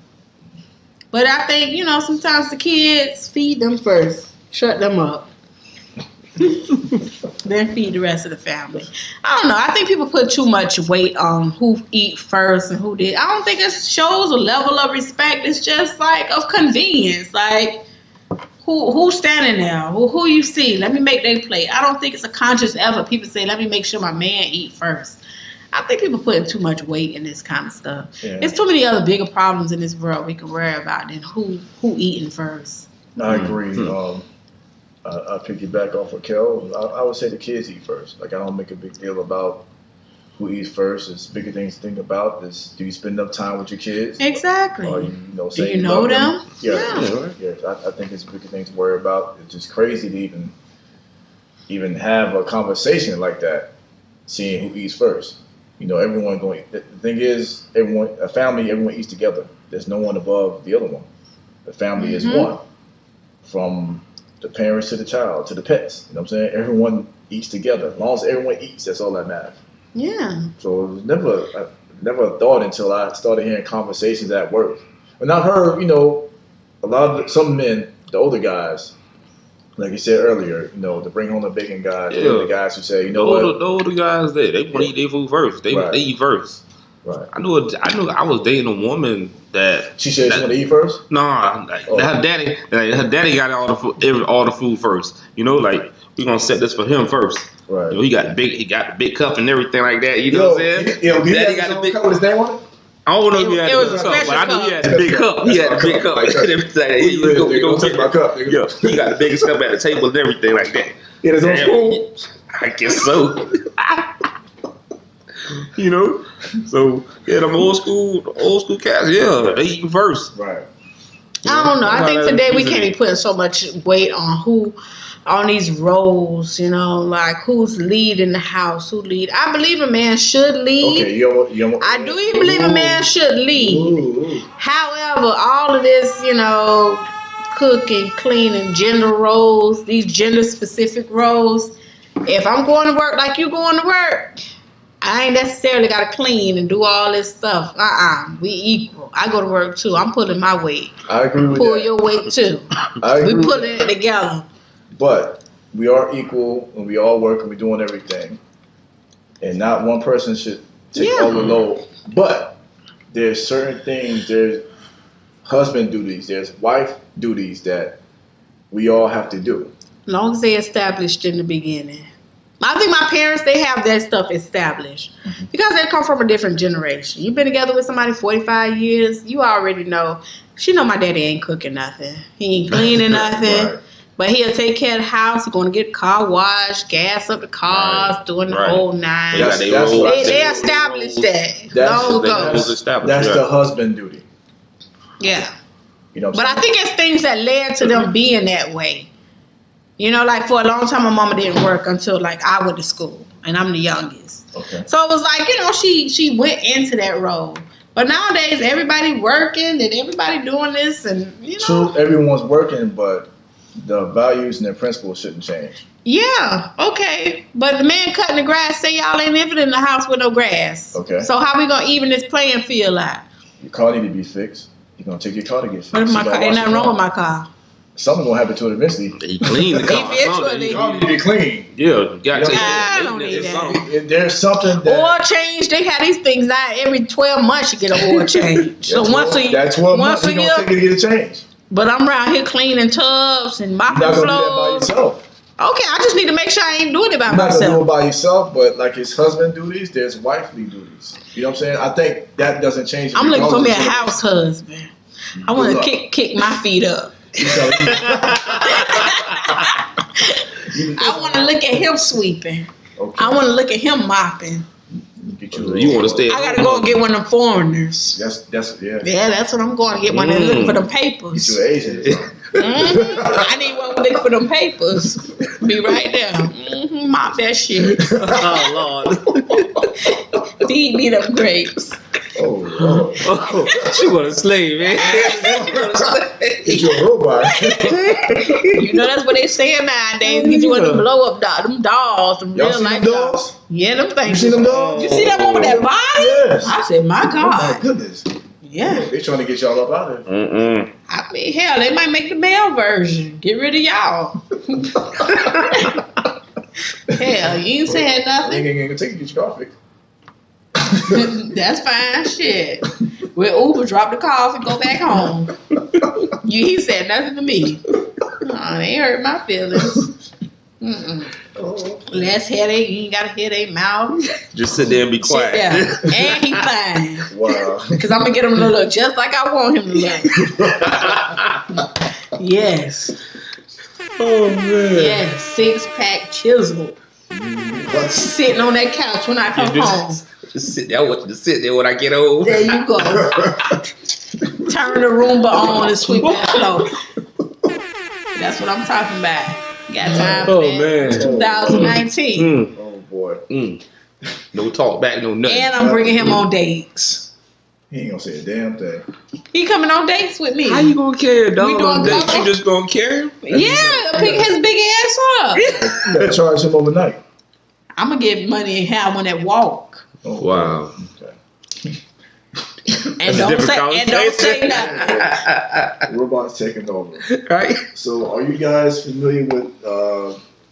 But I think, sometimes the kids feed them first. Shut them up. Then feed the rest of the family. I don't know. I think people put too much weight on who eat first and who did. I don't think it shows a level of respect. It's just like of convenience. Like, who's standing there? Who you see? Let me make their plate. I don't think it's a conscious effort. People say, let me make sure my man eat first. I think people putting too much weight in this kind of stuff. Yeah. There's too many other bigger problems in this world we can worry about than who eating first. I agree. I piggyback off of Kel. I would say the kids eat first. Like, I don't make a big deal about who eats first. There's bigger things to think about. Do you spend enough time with your kids? Exactly. Or Do say you know love them? Yeah. I think it's bigger things to worry about. It's just crazy to even have a conversation like that, seeing who eats first. Everyone going. The thing is, everyone eats together. There's no one above the other one. The family is one, from the parents to the child to the pets. You know what I'm saying? Everyone eats together. As long as everyone eats, that's all that matters. Yeah. So it was I never thought until I started hearing conversations at work. And I've heard, a lot of some men, the older guys, like you said earlier, to bring home the bacon guys, the guys who say, the older guys they want to eat their food first. They eat first. Right. I knew I was dating a woman that She said she want to eat first? Nah, her daddy got all the food first. Like we gonna set this for him first. Right. He got the big cup and everything like that. You know what I'm saying? Daddy got the big cup with his name on it? I don't know if he had It was the a cup, but special I knew he cup. had the big cup. He had the big cup and everything. You Don't take my cup. Nigga. Yeah, he got the biggest cup at the table and everything like that. Yeah, his own spoon? I guess so. So yeah, them old school cats, yeah, they eating first. Right. I don't know. I think today we can't be putting so much weight on these roles, like who's leading the house, who lead. I believe a man should lead. Okay, I do even believe a man should lead. Ooh. However, all of this, cooking, cleaning, gender roles, these gender specific roles, if I'm going to work like you going to work, I ain't necessarily got to clean and do all this stuff. We equal. I go to work too. I'm pulling my weight. I agree with Pull that. your weight too. We pulling it together. But we are equal and we all work and we're doing everything. And not one person should take all the load. But there's certain things, there's husband duties, there's wife duties that we all have to do. As long as they established in the beginning. I think my parents, they have that stuff established. Because they come from a different generation. You've been together with somebody 45 years, you already know. She know my daddy ain't cooking nothing. He ain't cleaning nothing. Right. But he'll take care of the house. He's going to get the car washed, gas up the cars, doing the whole nine. They established that long ago. That's the husband duty. Yeah. You know what But I'm I think it's things that led to them being that way. You know, like for a long time, my mama didn't work until like I went to school, and I'm the youngest. Okay. So it was like, you know, she went into that role. But nowadays, everybody working and everybody doing this, and you know. True, everyone's working, but the values and their principles shouldn't change. Yeah, okay. But the man cutting the grass say y'all ain't living in the house with no grass. Okay. So how we gonna even this playing field out? Your car need to be fixed. You're gonna take your car to get fixed. But my car, ain't nothing wrong with my car. Something's gonna happen to it eventually. He clean the car. Eventually. Your car need to be clean. Yeah, you gotta take I that. don't need that. Something. There's something that. Oil change, they have these things now. Every 12 months you get an oil change. So once a That 12 months, you're gonna take it to get a change. But I'm around here cleaning tubs and mopping You're not gonna do that by floors. yourself. Okay, I just need to make sure I ain't doing it by You're not gonna do myself. it by yourself, but like his husband duties, there's wifely duties. You know what I'm saying? I think that doesn't change. I'm looking for me a regardless of- house husband. I want to kick my feet up. I want to look at him sweeping. Okay. I want to look at him mopping. You want to stay? I gotta go and get one of them foreigners. That's yeah. Yeah, that's what I'm going to get one and look for them Get papers. you an Asian. or something. I need one look for them papers. Be right there. Mop that shit. Oh Lord. Feed me them grapes. Oh Lord. Oh, she want a slave, man. Get you a robot. You know that's what they saying nowadays. Get you one of them blow up dolls, them dolls, them Y'all real seen life them dolls. dolls? Yeah, them You things. seen them dolls? You see that one with that body? Yes. I said, my Oh my God. goodness. Yeah. They trying to get y'all up out of here. Mm-mm. I mean, hell, they might make the male version. Get rid of y'all. Hell, you ain't saying They nothing. ain't gonna take you to get your car fixed. That's fine, shit. We'll Uber, drop the car off and go back home. He said nothing to me. Oh, they hurt my feelings. Less headache, you ain't got a headache mouth. Just sit there and be Sit quiet. there. And he fine. Wow. Because I'm going to get him to look just like I want him to look. Yes. Oh man. Yes. 6-pack chisel. Sitting on that couch when I come home. Just sit there when I get home. There you go. Turn the Roomba on and sweep that floor. That's what I'm talking about. Got time for that. Man. 2019. Oh boy. No talk back, no nothing. And I'm bringing him on dates. He ain't gonna say a damn thing. He coming on dates with me. How you gonna carry a dog We doing on date? couple? You just gonna carry him? Yeah, pick his big ass up. You gotta charge him overnight. I'm gonna get money and have one that walk. Oh, Wow. Okay. And don't say nothing. Robots taking over. Right? So, are you guys familiar with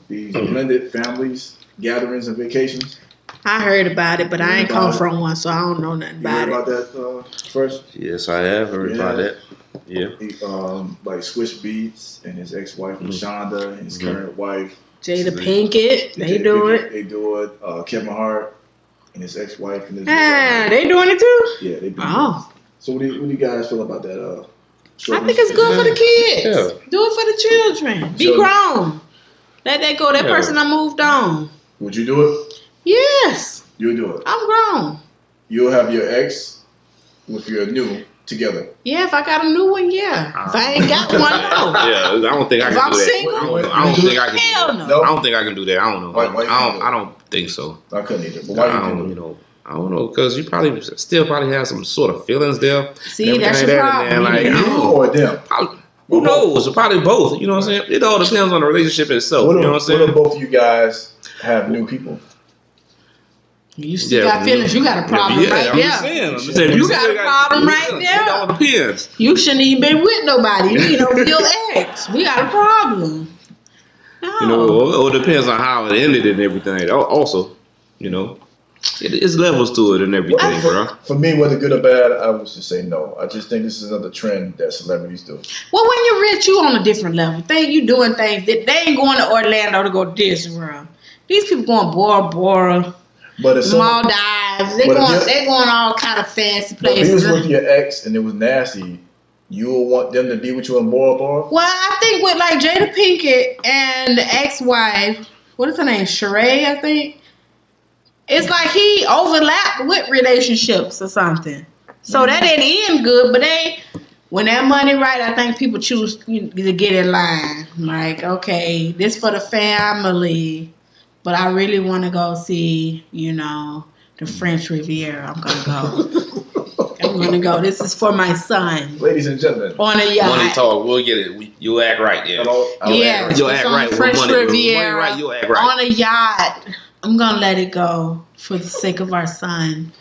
these blended families, gatherings, and vacations? I heard about it, but I ain't come from one, so I don't know nothing You heard about it. about that first? Yes, I have heard about that. Yeah. He, like Swish Beats and his ex-wife Shonda and his current wife Jada Pinkett, they do it. They do it. Kevin Hart and his ex-wife and his They doing it too? yeah, they do. Oh. So what do you guys feel about that? I think it's good for the kids. Yeah. Do it for the children. Be So- grown. Let that go. That Yeah. person I moved on. Would you do it? Yes. You'll do it. I'm grown. You'll have your ex with your new together. Yeah, if I got a new one, yeah. If I ain't got one, no. Yeah, I don't think I If can I'm do that. single, I don't think I can. hell do that. no. I don't think I can do that. I don't know. Why you can't do it? I don't think so. I couldn't either. But why I you don't, do it? I don't know, because you probably still have some sort of feelings there. See, and that's everything your like that, and problem. then, like, I You don't know. or them? Who knows? Probably both. You know what I'm saying? It all depends on the relationship itself. What You know what I'm if saying? both of you guys have new people? You still got feelings. You got a problem right I'm there. just saying. I'm just saying. You got a problem right there. It all depends. You shouldn't even been with nobody. You need a real ex. We got a problem. No. You know, it depends on how it ended and everything. Also, you know, it's levels to it and everything, bro. For me, whether good or bad, I would just say no. I just think this is another trend that celebrities do. Well, when you're rich, you on a different level. You doing things that they ain't going to Orlando to go to Disney World. These people going Bora Bora, But if someone, Maldives. But if They going all kind of fancy if you places. was with your ex and it was nasty, you would want them to be with you in Bora Bora? Well, I think with like Jada Pinkett and the ex-wife, what is her name? Sheree, I think. It's like he overlapped with relationships or something. So that didn't end good, but when that money right, I think people choose to get in line. Like, okay, this for the family, but I really want to go see, the French Riviera. I'm gonna go. I'm gonna go. This is for my son. Ladies and gentlemen, on a yacht. Money talk, we'll get it. You'll act right, yeah. Yeah, you'll act right. French Money Riviera, right, you'll act right. on a yacht. I'm gonna let it go for the sake of our son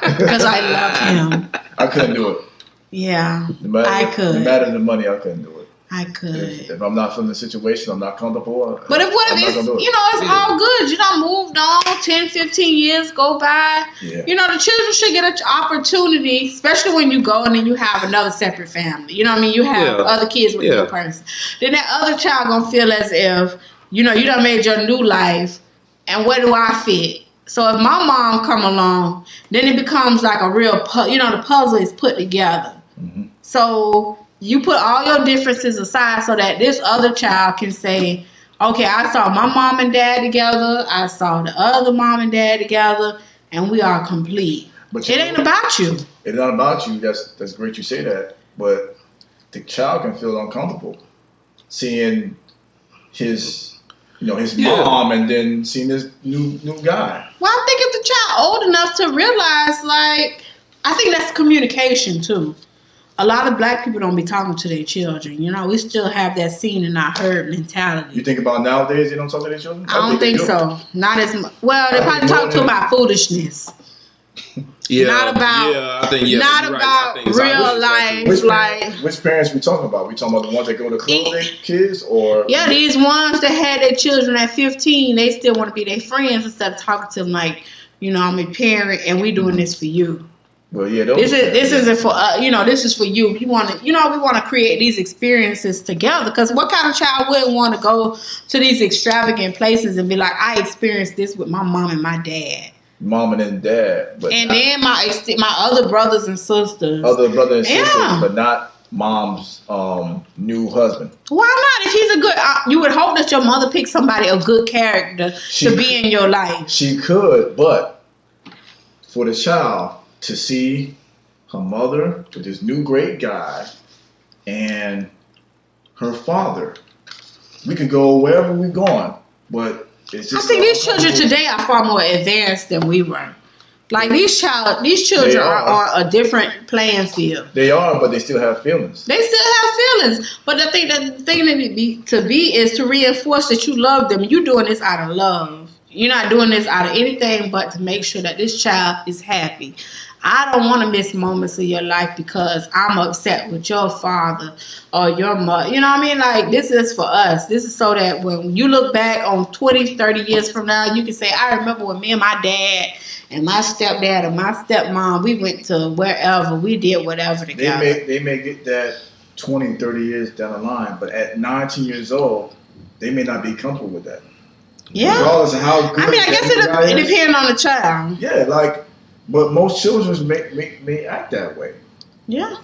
because I love him. I couldn't do it. Yeah, I could. No matter the money, I couldn't do it. I could. If I'm not from the situation, I'm not comfortable. But what if it's, it's all good. You done moved on, 10, 15 years go by. Yeah. The children should get an opportunity, especially when you go and then you have another separate family. You know what I mean? You have other kids with your person. Then that other child going to feel as if, you done made your new life, and where do I fit? So if my mom come along, then it becomes like a real, the puzzle is put together. Mm-hmm. So you put all your differences aside so that this other child can say, okay, I saw my mom and dad together. I saw the other mom and dad together, and we are complete. But it ain't about you. It's not about you. That's great you say that. But the child can feel uncomfortable seeing his mom and then seeing this new guy. Well, I think if the child old enough to realize, I think that's communication too. A lot of black people don't be talking to their children. We still have that seen and not heard mentality. You think about nowadays they don't talk to their children? I don't think so. Not as much. Well, they probably talk to them about foolishness. Yeah. Not about. Yeah, I think. Yeah. Not about real life. Which parents we talking about? We talking about the ones that go to club with their kids, or? Yeah, these ones that had their children at 15, they still want to be their friends instead of talking to them like, I'm a parent and we doing this for you. Well, yeah, this isn't for this is for you. You want to, we want to create these experiences together. Because what kind of child wouldn't want to go to these extravagant places and be like, I experienced this with my mom and my dad. Mom and then dad, but and then my other brothers and sisters. But not mom's new husband. Why not? If he's a good, you would hope that your mother picked somebody of good character to be in your life. She could, but for the child to see her mother with this new great guy and her father, we could go wherever we're going, but it's just. I think these children today are far more advanced than we were. Like these children are on a different playing field. They are, but they still have feelings. They still have feelings, but the thing that is to reinforce that you love them. You're doing this out of love. You're not doing this out of anything but to make sure that this child is happy. I don't want to miss moments of your life because I'm upset with your father or your mother. You know what I mean? Like, this is for us. This is so that when you look back on 20, 30 years from now, you can say, I remember when me and my dad and my stepdad and my stepmom, we went to wherever. We did whatever together. They may get that 20, 30 years down the line, but at 19 years old, they may not be comfortable with that. Yeah. Regardless of how good I guess it depends on the child. Yeah, but most children may act that way. Yeah.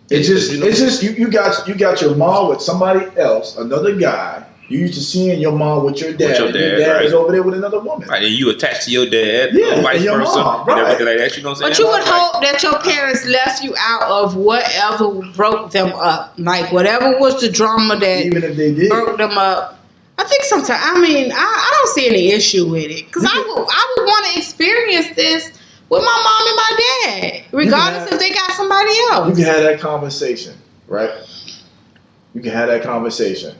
It's just you got your mom with somebody else, another guy. You used to seeing your mom with your dad. Your dad is over there with another woman. Right, and you attached to your dad, vice your versa, mom, and everything like that. You know what I'm saying? But you would hope that your parents left you out of whatever broke them up. Like whatever was the drama that even if they did broke them up. I think sometimes, I don't see any issue with it. Because I would want to experience this with my mom and my dad, regardless if they got somebody else. You can have that conversation, right? You can have that conversation.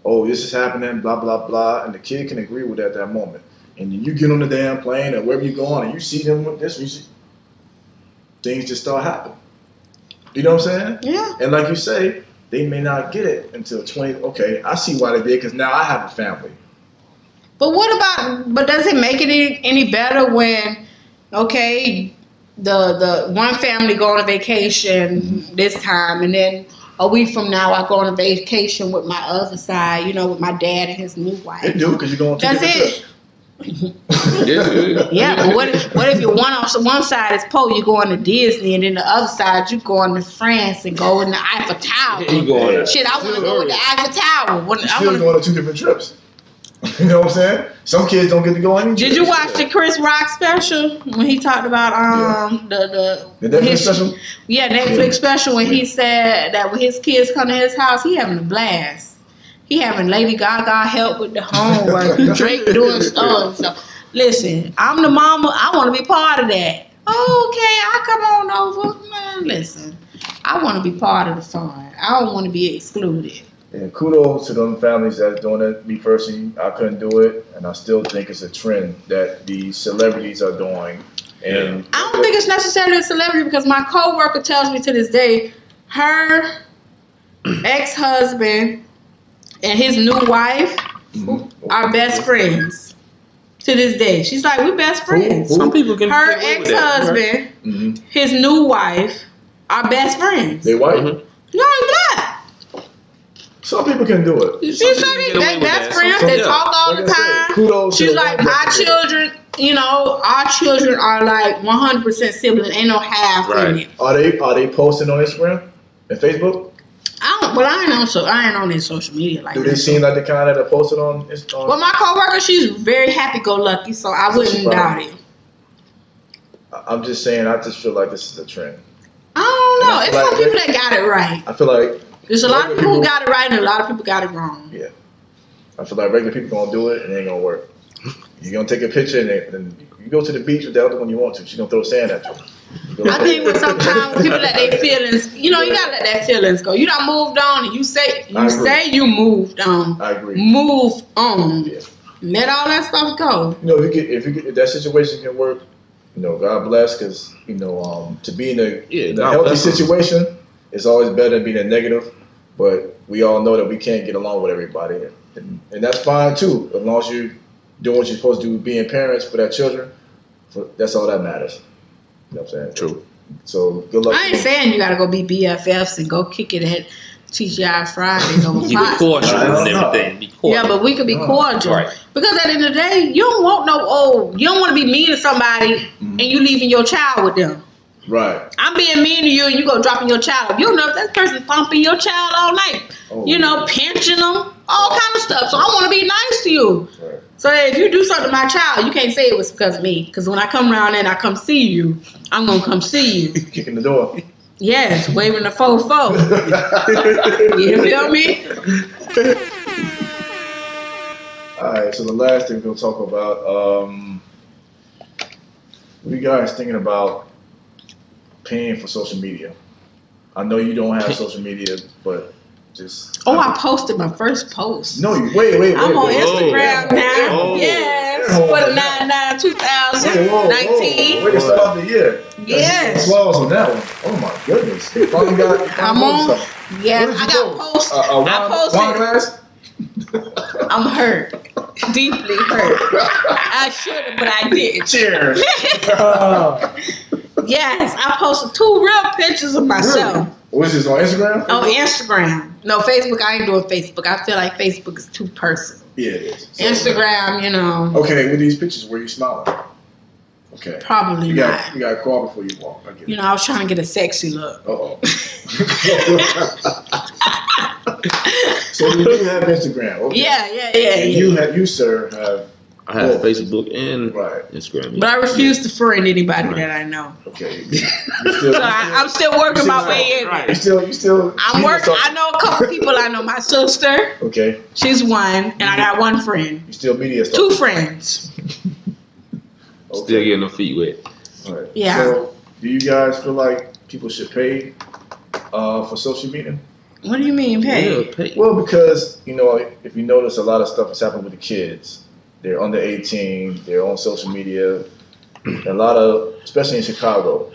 Oh, this is happening, blah, blah, blah. And the kid can agree with that at that moment. And then you get on the damn plane or wherever you're going and you see them with this, things just start happening. You know what I'm saying? Yeah. And like you say, they may not get it until 20. Okay, I see why they did because now I have a family. But does it make it any better when, okay, the one family go on vacation this time and then a week from now I go on a vacation with my other side, with my dad and his new wife. They do because you're going to That's it. Yeah, but what if you're one side is Poe, you're going to Disney, and then the other side you're going to France and going to Eiffel Tower. Shit, I want to go with the Eiffel Tower. You're still going on 2 different trips. You know what I'm saying? Some kids don't get to go any. Did you watch the Chris Rock special when he talked about the Netflix special? Yeah, Netflix special when he said that when his kids come to his house, he having a blast. He having Lady Gaga help with the homework, Drake doing stuff. So listen, I'm the mama. I want to be part of that. Okay, I come on over. Man, listen, I want to be part of the fun. I don't want to be excluded. And kudos to them families that's doing it. Me personally, I couldn't do it, and I still think it's a trend that these celebrities are doing. And I don't think it's necessarily a celebrity because my coworker tells me to this day, her ex-husband and his new wife are best friends to this day. She's like, we're best friends. Some people can. Her ex-husband, right? his new wife, are best friends. They white? No, they're not. Some people can do it. She said they best friends. They talk all the time. Kudos. She's like, our children, our children are like 100% siblings. Ain't no half in it. Are they posting on Instagram and Facebook? I ain't on their social media like that. Do they seem like the kind that are posted on Instagram? Well, my coworker, she's very happy-go-lucky, so I wouldn't doubt it. I'm just saying, I just feel like this is a trend. I don't know. It's some people that got it right. I feel like there's a lot of people who got it right and a lot of people got it wrong. Yeah. I feel like regular people gonna do it and it ain't gonna work. You're gonna take a picture and you go to the beach with the other one you want to. She's gonna throw sand at you. I think when sometimes people let their feelings, you gotta let their feelings go. You done moved on and you say you moved on. I agree. Move on. Yeah. Let all that stuff go. If that situation can work, God bless, because to be in a healthy situation is always better than being a negative. But we all know that we can't get along with everybody, and that's fine too, as long as you're doing what you're supposed to do, being parents for their children. That's all that matters. You know what I'm saying? True. So good luck. I ain't saying you gotta go be BFFs and go kick it at TGI Fridays on You be cordial and everything. Be cordial. Yeah, but we could be cordial. Right. Because at the end of the day, you don't want you don't want to be mean to somebody and you leaving your child with them. Right. I'm being mean to you and you go dropping your child. You don't know if that person's pumping your child all night. Pinching them, all kind of stuff. So I want to be nice to you. Right. So that if you do something to my child, you can't say it was because of me. Because when I come around and I come see you, I'm going to come see you. Kicking the door. Yes, waving the fofo. You feel me? All right, so the last thing we'll talk about, what are you guys thinking about paying for social media? I know you don't have social media, but just... I posted my first post. No, wait. I'm on Instagram now. Yes, for the 9/9/2019. Way to start off the year. Yes. Applause on that one. Oh my goodness. I'm on. Yes, I got posts. I posted. I'm hurt. Deeply hurt. I should have, but I didn't. Cheers. Yes, I posted 2 real pictures of myself. Really? What's this, on Instagram? On Instagram. No, Facebook. I ain't doing Facebook. I feel like Facebook is too personal. Yeah, it is. So, Instagram, Okay, with these pictures, were you smiling? Okay. Probably not. You got to call before you walk. I was trying to get a sexy look. Uh-oh. So you do have Instagram. Okay. Yeah. You, sir, have... I have Facebook and Instagram. But I refuse to friend anybody that I know. Okay. I'm still working my way in. Right. You still. I'm working. I know a couple people. I know my sister. Okay. She's one, and I got one friend. You still media stuff. 2 friends. Still getting their feet wet. All right. Yeah. So, do you guys feel like people should pay for social media? What do you mean pay? Yeah, pay. Well, because if you notice, a lot of stuff is happening with the kids. They're under 18. They're on social media. A lot of, especially in Chicago,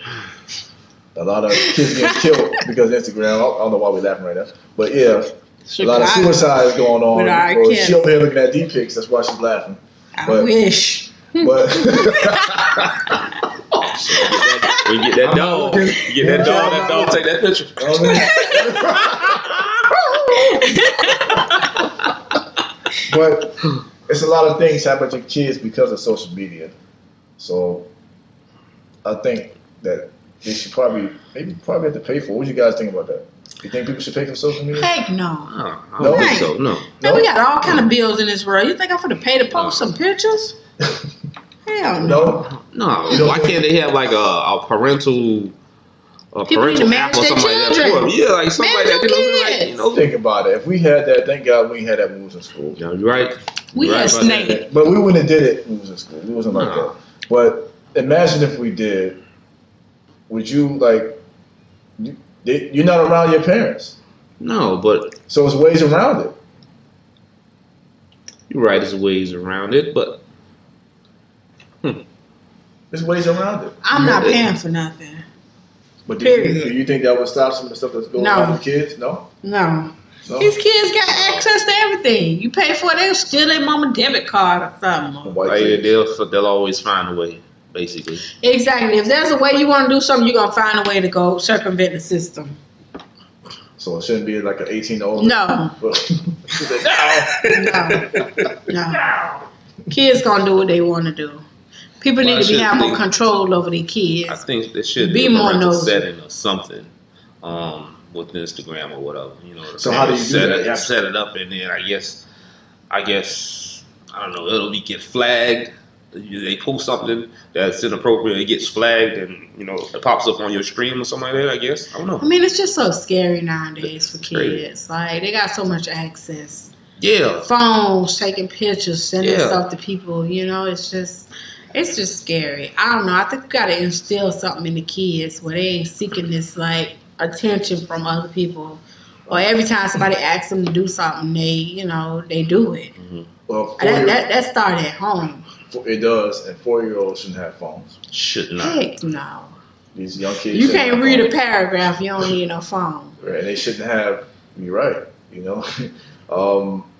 a lot of kids getting killed because of Instagram. I don't know why we're laughing right now, but yeah, Chicago. A lot of suicides going on. Or she over here looking at D pics. That's why she's laughing. I wish. But we get that dog. You get that dog. That dog take that picture. But it's a lot of things happening to kids because of social media. So I think that they should probably have to pay for it. What do you guys think about that? You think people should pay for social media? Heck no. I don't think so. No. Man, we got all kind of bills in this world. You think I'm finna pay to post some pictures? Hell no. No. Why can't they have like a parental app or something like that? Yeah, like something like that. You know, think about it. If we had that, thank God we had that when we was in school. Yeah, you're right. We had Snake. But we wouldn't have did it when we was in school. We wasn't like that. But imagine if we did. Would you like? You're not around your parents. No, but so there's ways around it. You're right. There's ways around it, but there's ways around it. I'm not paying for nothing. But do you think that would stop some of the stuff that's going on with kids? No. These kids got access to everything. You pay for it, they'll steal their mama debit card or something. They'll always find a way, basically. Exactly. If there's a way you want to do something, you're going to find a way to go circumvent the system. So it shouldn't be like an 18-year-old? No. No. Kids going to do what they want to do. People need to have more control over their kids. I think there should be more setting or something with Instagram or whatever. You know, so how do you do that? Set it up, and then I guess I don't know. It'll get flagged. They post something that's inappropriate, it gets flagged, and it pops up on your stream or something like that. I guess I don't know. I mean, it's just so scary nowadays for kids. Crazy. Like they got so much access. Yeah. Phones, taking pictures, sending stuff to people. It's just scary. I don't know. I think we got to instill something in the kids where they ain't seeking this like attention from other people, or every time somebody asks them to do something, they do it. Mm-hmm. Well, that started at home. It does, and 4-year-olds shouldn't have phones. Should not. Heck no. These young kids. You can't read a paragraph. You don't need no phone. Right, and they shouldn't have. You're right.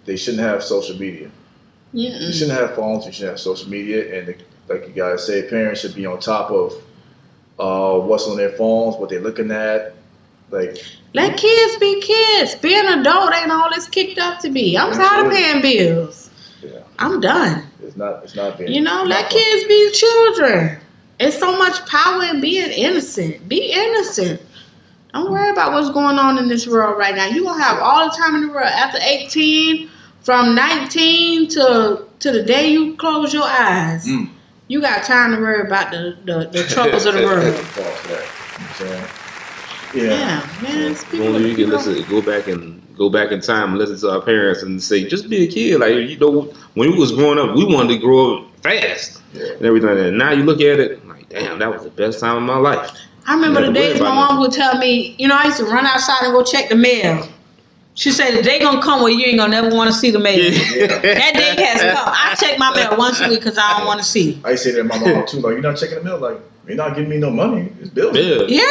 They shouldn't have social media. Mm-mm. You shouldn't have phones. You shouldn't have social media, and like you guys say, parents should be on top of what's on their phones, what they're looking at. Like, let kids be kids. Be an adult ain't all it's kicked up to be. I'm tired of paying bills. Yeah. I'm done. It's not being. Let kids be children. It's so much power in being innocent. Be innocent. Don't worry about what's going on in this world right now. You're gonna have all the time in the world. After 18, from 19 to the day you close your eyes. You got time to worry about the troubles of the world. Man. Only you can listen. Go back in time and listen to our parents and say, just be a kid. Like when we was growing up, we wanted to grow up fast and everything like that. Now you look at it, like, damn, that was the best time of my life. I remember the days my mom would tell me, I used to run outside and go check the mail. She said the day gonna come where you ain't gonna never want to see the mail. That day has come. I check my mail once a week because I don't want to see. I used to say that to my mom too. Like, you're not checking the mail. Like, you're not giving me no money. It's bills. Yeah.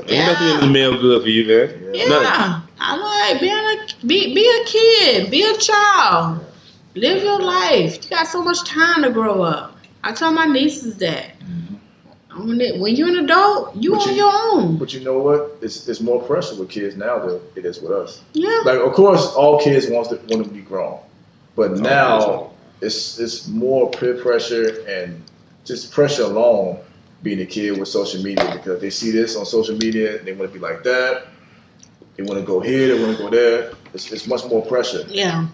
Ain't nothing in the mail good for you, man. Yeah. I'm like, be a kid, be a child, live your life. You got so much time to grow up. I tell my nieces that. When you're an adult, you on your own. But you know what? It's more pressure with kids now than it is with us. Yeah. Like, of course, all kids want to be grown, but now it's more peer pressure and just pressure alone being a kid with social media, because they see this on social media and they want to be like that. They want to go here. They want to go there. It's much more pressure. Yeah.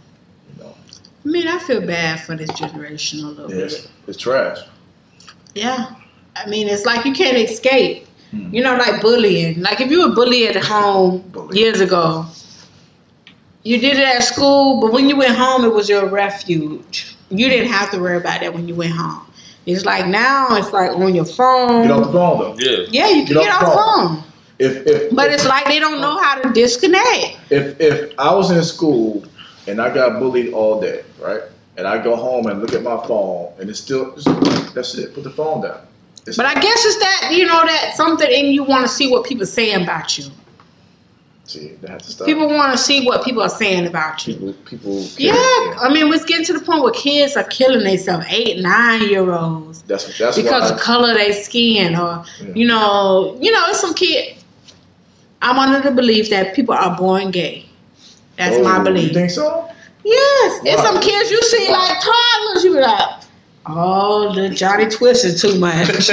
I mean, I feel bad for this generation a little bit. It's trash. Yeah. I mean, it's like you can't escape. Like bullying. Like if you were bullied at home years ago, you did it at school, but when you went home, it was your refuge. You didn't have to worry about that when you went home. It's like now, it's like on your phone. Get off the phone, though. Yeah, you can get off the phone. But it's like they don't know how to disconnect. If I was in school and I got bullied all day, right? And I go home and look at my phone, and it's that's it. Put the phone down. But I guess it's that, that something in you want to see what people saying about you. See, that has to stop. People want to see what people are saying about you. People yeah, I mean, we're getting to the point where kids are killing themselves, 8, 9-year-olds. That's because of the color of their skin, or it's some kid. I'm under the belief that people are born gay. That's my belief. You think so? Yes, it's some kids you see like toddlers. You be like, Oh, the Johnny twisted too much.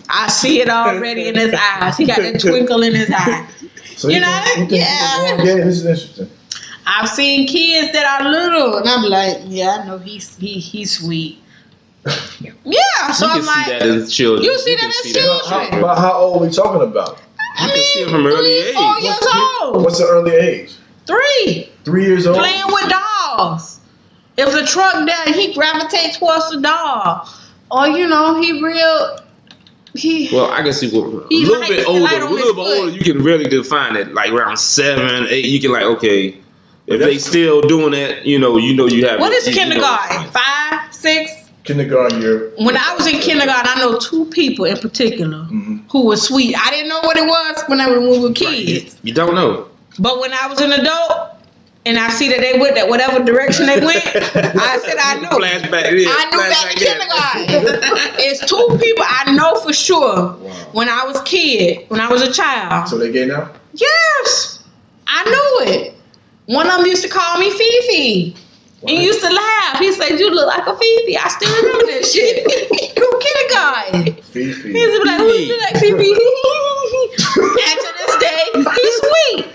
I see it already in his eyes. He got that twinkle in his eye. So You know? Yeah. This is interesting. I've seen kids that are little, and I'm like, yeah, I know he's sweet. Yeah, so You I'm can see like, that as children. you see You that can as see that. children. About how old are we talking about? I You can see it from mean, early 3, age. 4 years old. What's the early age? 3. 3 years old. Playing with dolls. If the truck there, he gravitates towards the doll. Or, he Well, I can see a little bit older. You can really define it. Like around 7, 8, you can like, okay, if they still doing that, you have. What is kindergarten? 5, 6? Kindergarten year. When I was in kindergarten, I know 2 people in particular who were sweet. I didn't know what it was when we were kids. You don't know. But when I was an adult and I see that they went that whatever direction they went, I said I knew. Flashback. I knew back in kindergarten. It's 2 people I know for sure. Wow. When I was a child. So they gay now? Yes, I knew it. One of them used to call me FeFe. And he used to laugh. He said, "You look like a FeFe." I still remember that shit. From kindergarten. FeFe. He used to be like, "Who you like, FeFe?" And to this day, he's sweet.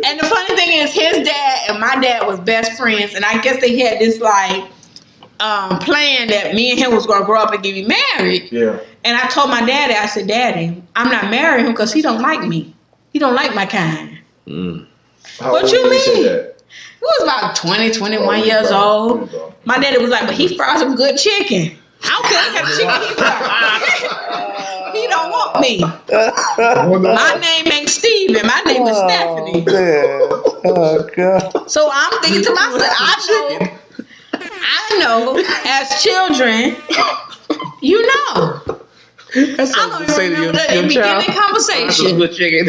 And the funny thing is, his dad and my dad was best friends. And I guess they had this plan that me and him was going to grow up and get married. Yeah. And I told my daddy, I said, "Daddy, I'm not marrying him because he don't like me. He don't like my kind." What you mean? He was about 20, 21 years old. My daddy was like, "But he fried some good chicken. I don't care what kind of chicken he fried. He don't want me. My name ain't Steve and my name is Stephanie." Oh, God. So I'm thinking to myself, I know as children, That's I don't even remember that in the beginning conversation. Good chicken.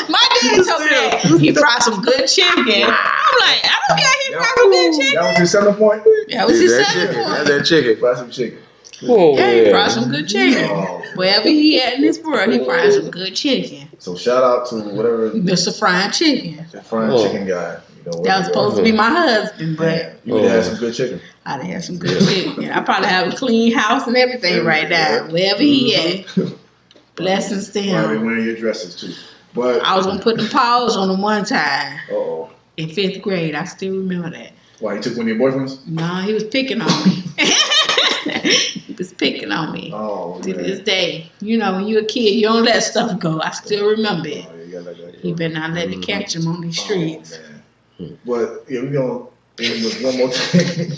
My dad told me that he fried some good chicken. I'm like, I don't care if he fried some good chicken. That was his 7 point? That was his That 7 chicken. point. That chicken. Fry some chicken. Oh, Yeah, he fried some good chicken. Oh. Wherever he at in this world, he fried some good chicken. So shout out to whatever Mr. Frying Chicken. the frying chicken guy. That was supposed to be my husband, but You would have some good chicken. I'd have had some good chicken. I probably have a clean house and everything right now. Wherever he at. Blessings to Probably him. wearing your dresses too. But I was going to put the paws on him one time uh-oh. in 5th grade. I still remember that. Why, he took one of your boyfriends? No, he was picking on me. He was picking on me. Oh, To man. this day. When you're a kid, you don't let stuff go. I still remember it. Oh, you gotta let that go. He better not let it catch him on these streets. Oh, man. But yeah, we're gonna end with one more thing.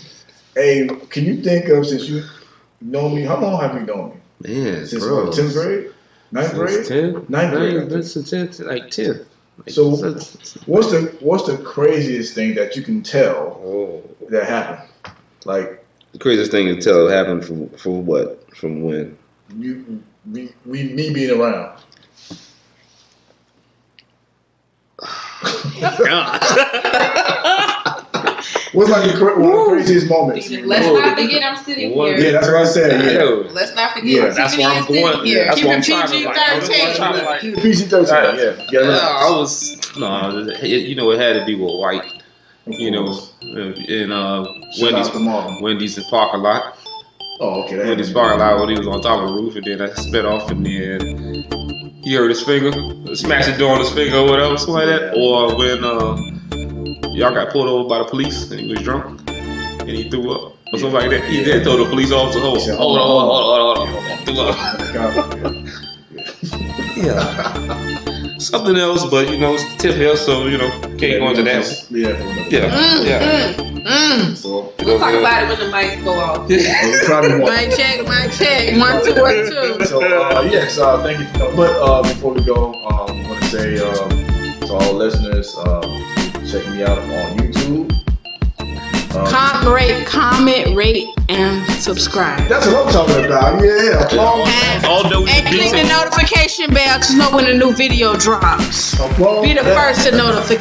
Hey, can you think of, since you know me, how long have you known me? Man, Since bro. what, 10th grade? 9th grade? 10? 9th grade. That's 10, like 10. So what's the craziest thing that you can tell that happened? Like, the craziest thing to tell happened from what? From when? me being around. God. What's like one of the craziest moments? Let's not forget I'm sitting Yeah, here. that's what I said. Yeah. Let's not forget Yeah, that's Tiffany where I'm is sitting going. here. That's Keep what I'm it trying to like. PG-13. Keep it PG-13. Yeah. No, I was it had to be with white. In Shout out to Mom. Wendy's in parking lot. Oh, okay. that Wendy's happened. parking lot when he was on top of the roof, and then I sped off, and then he hurt his finger, smashed the door on his finger or whatever, something like that. Or when y'all got pulled over by the police and he was drunk and he threw up or something like that. He then told the police officer, hold on. Threw up. Yeah. Something else, but tip here, so can't go into that. Yeah. So We'll talk about it when the mics go off. we probably won't. Mic check. 1, 2, 1, 2. So yes, thank you for coming. But before we go, I want to say to all listeners, check me out on YouTube. Comment, rate, and subscribe. That's what I'm talking about. Yeah. And click the notification bell to know when a new video drops. Be the first to notify.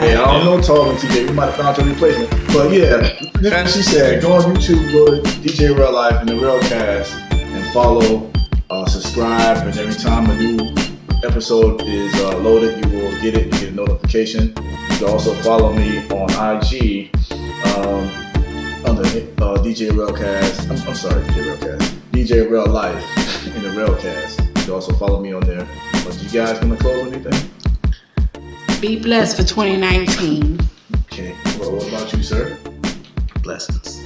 Yeah, I don't know talking TJ. We might have found your replacement. But yeah, she said, go on YouTube, go to DJ Rell Life and the Rell Cast and follow, subscribe, and every time a new episode is loaded, you will get it. You get a notification. You can also follow me on IG. the DJ Rellcast. I'm sorry, DJ Rellcast. DJ Rell Life in the Rellcast. You can also follow me on there. But you guys gonna close anything? Be blessed for 2019. Okay. Well, what about you, sir? Blessings.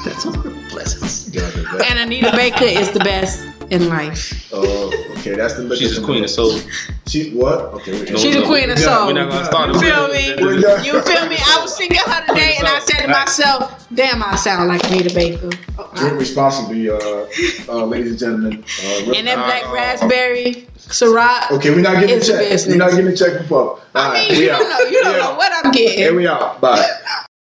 That's all. Blessings. And Anita Baker is the best in life. Oh, okay. That's the. She's the queen of soul. She what? Okay. She's the queen of soul. We're not gonna start. You feel me? You feel me? I was singing her today, and I said to myself, "Damn, I sound like Anita Baker." Drink responsibly, ladies and gentlemen. And that black raspberry Ciroc. Okay, we're not getting a is check. business. We're not getting a check from Puff. I mean, you don't know what I'm getting. And we out. Bye.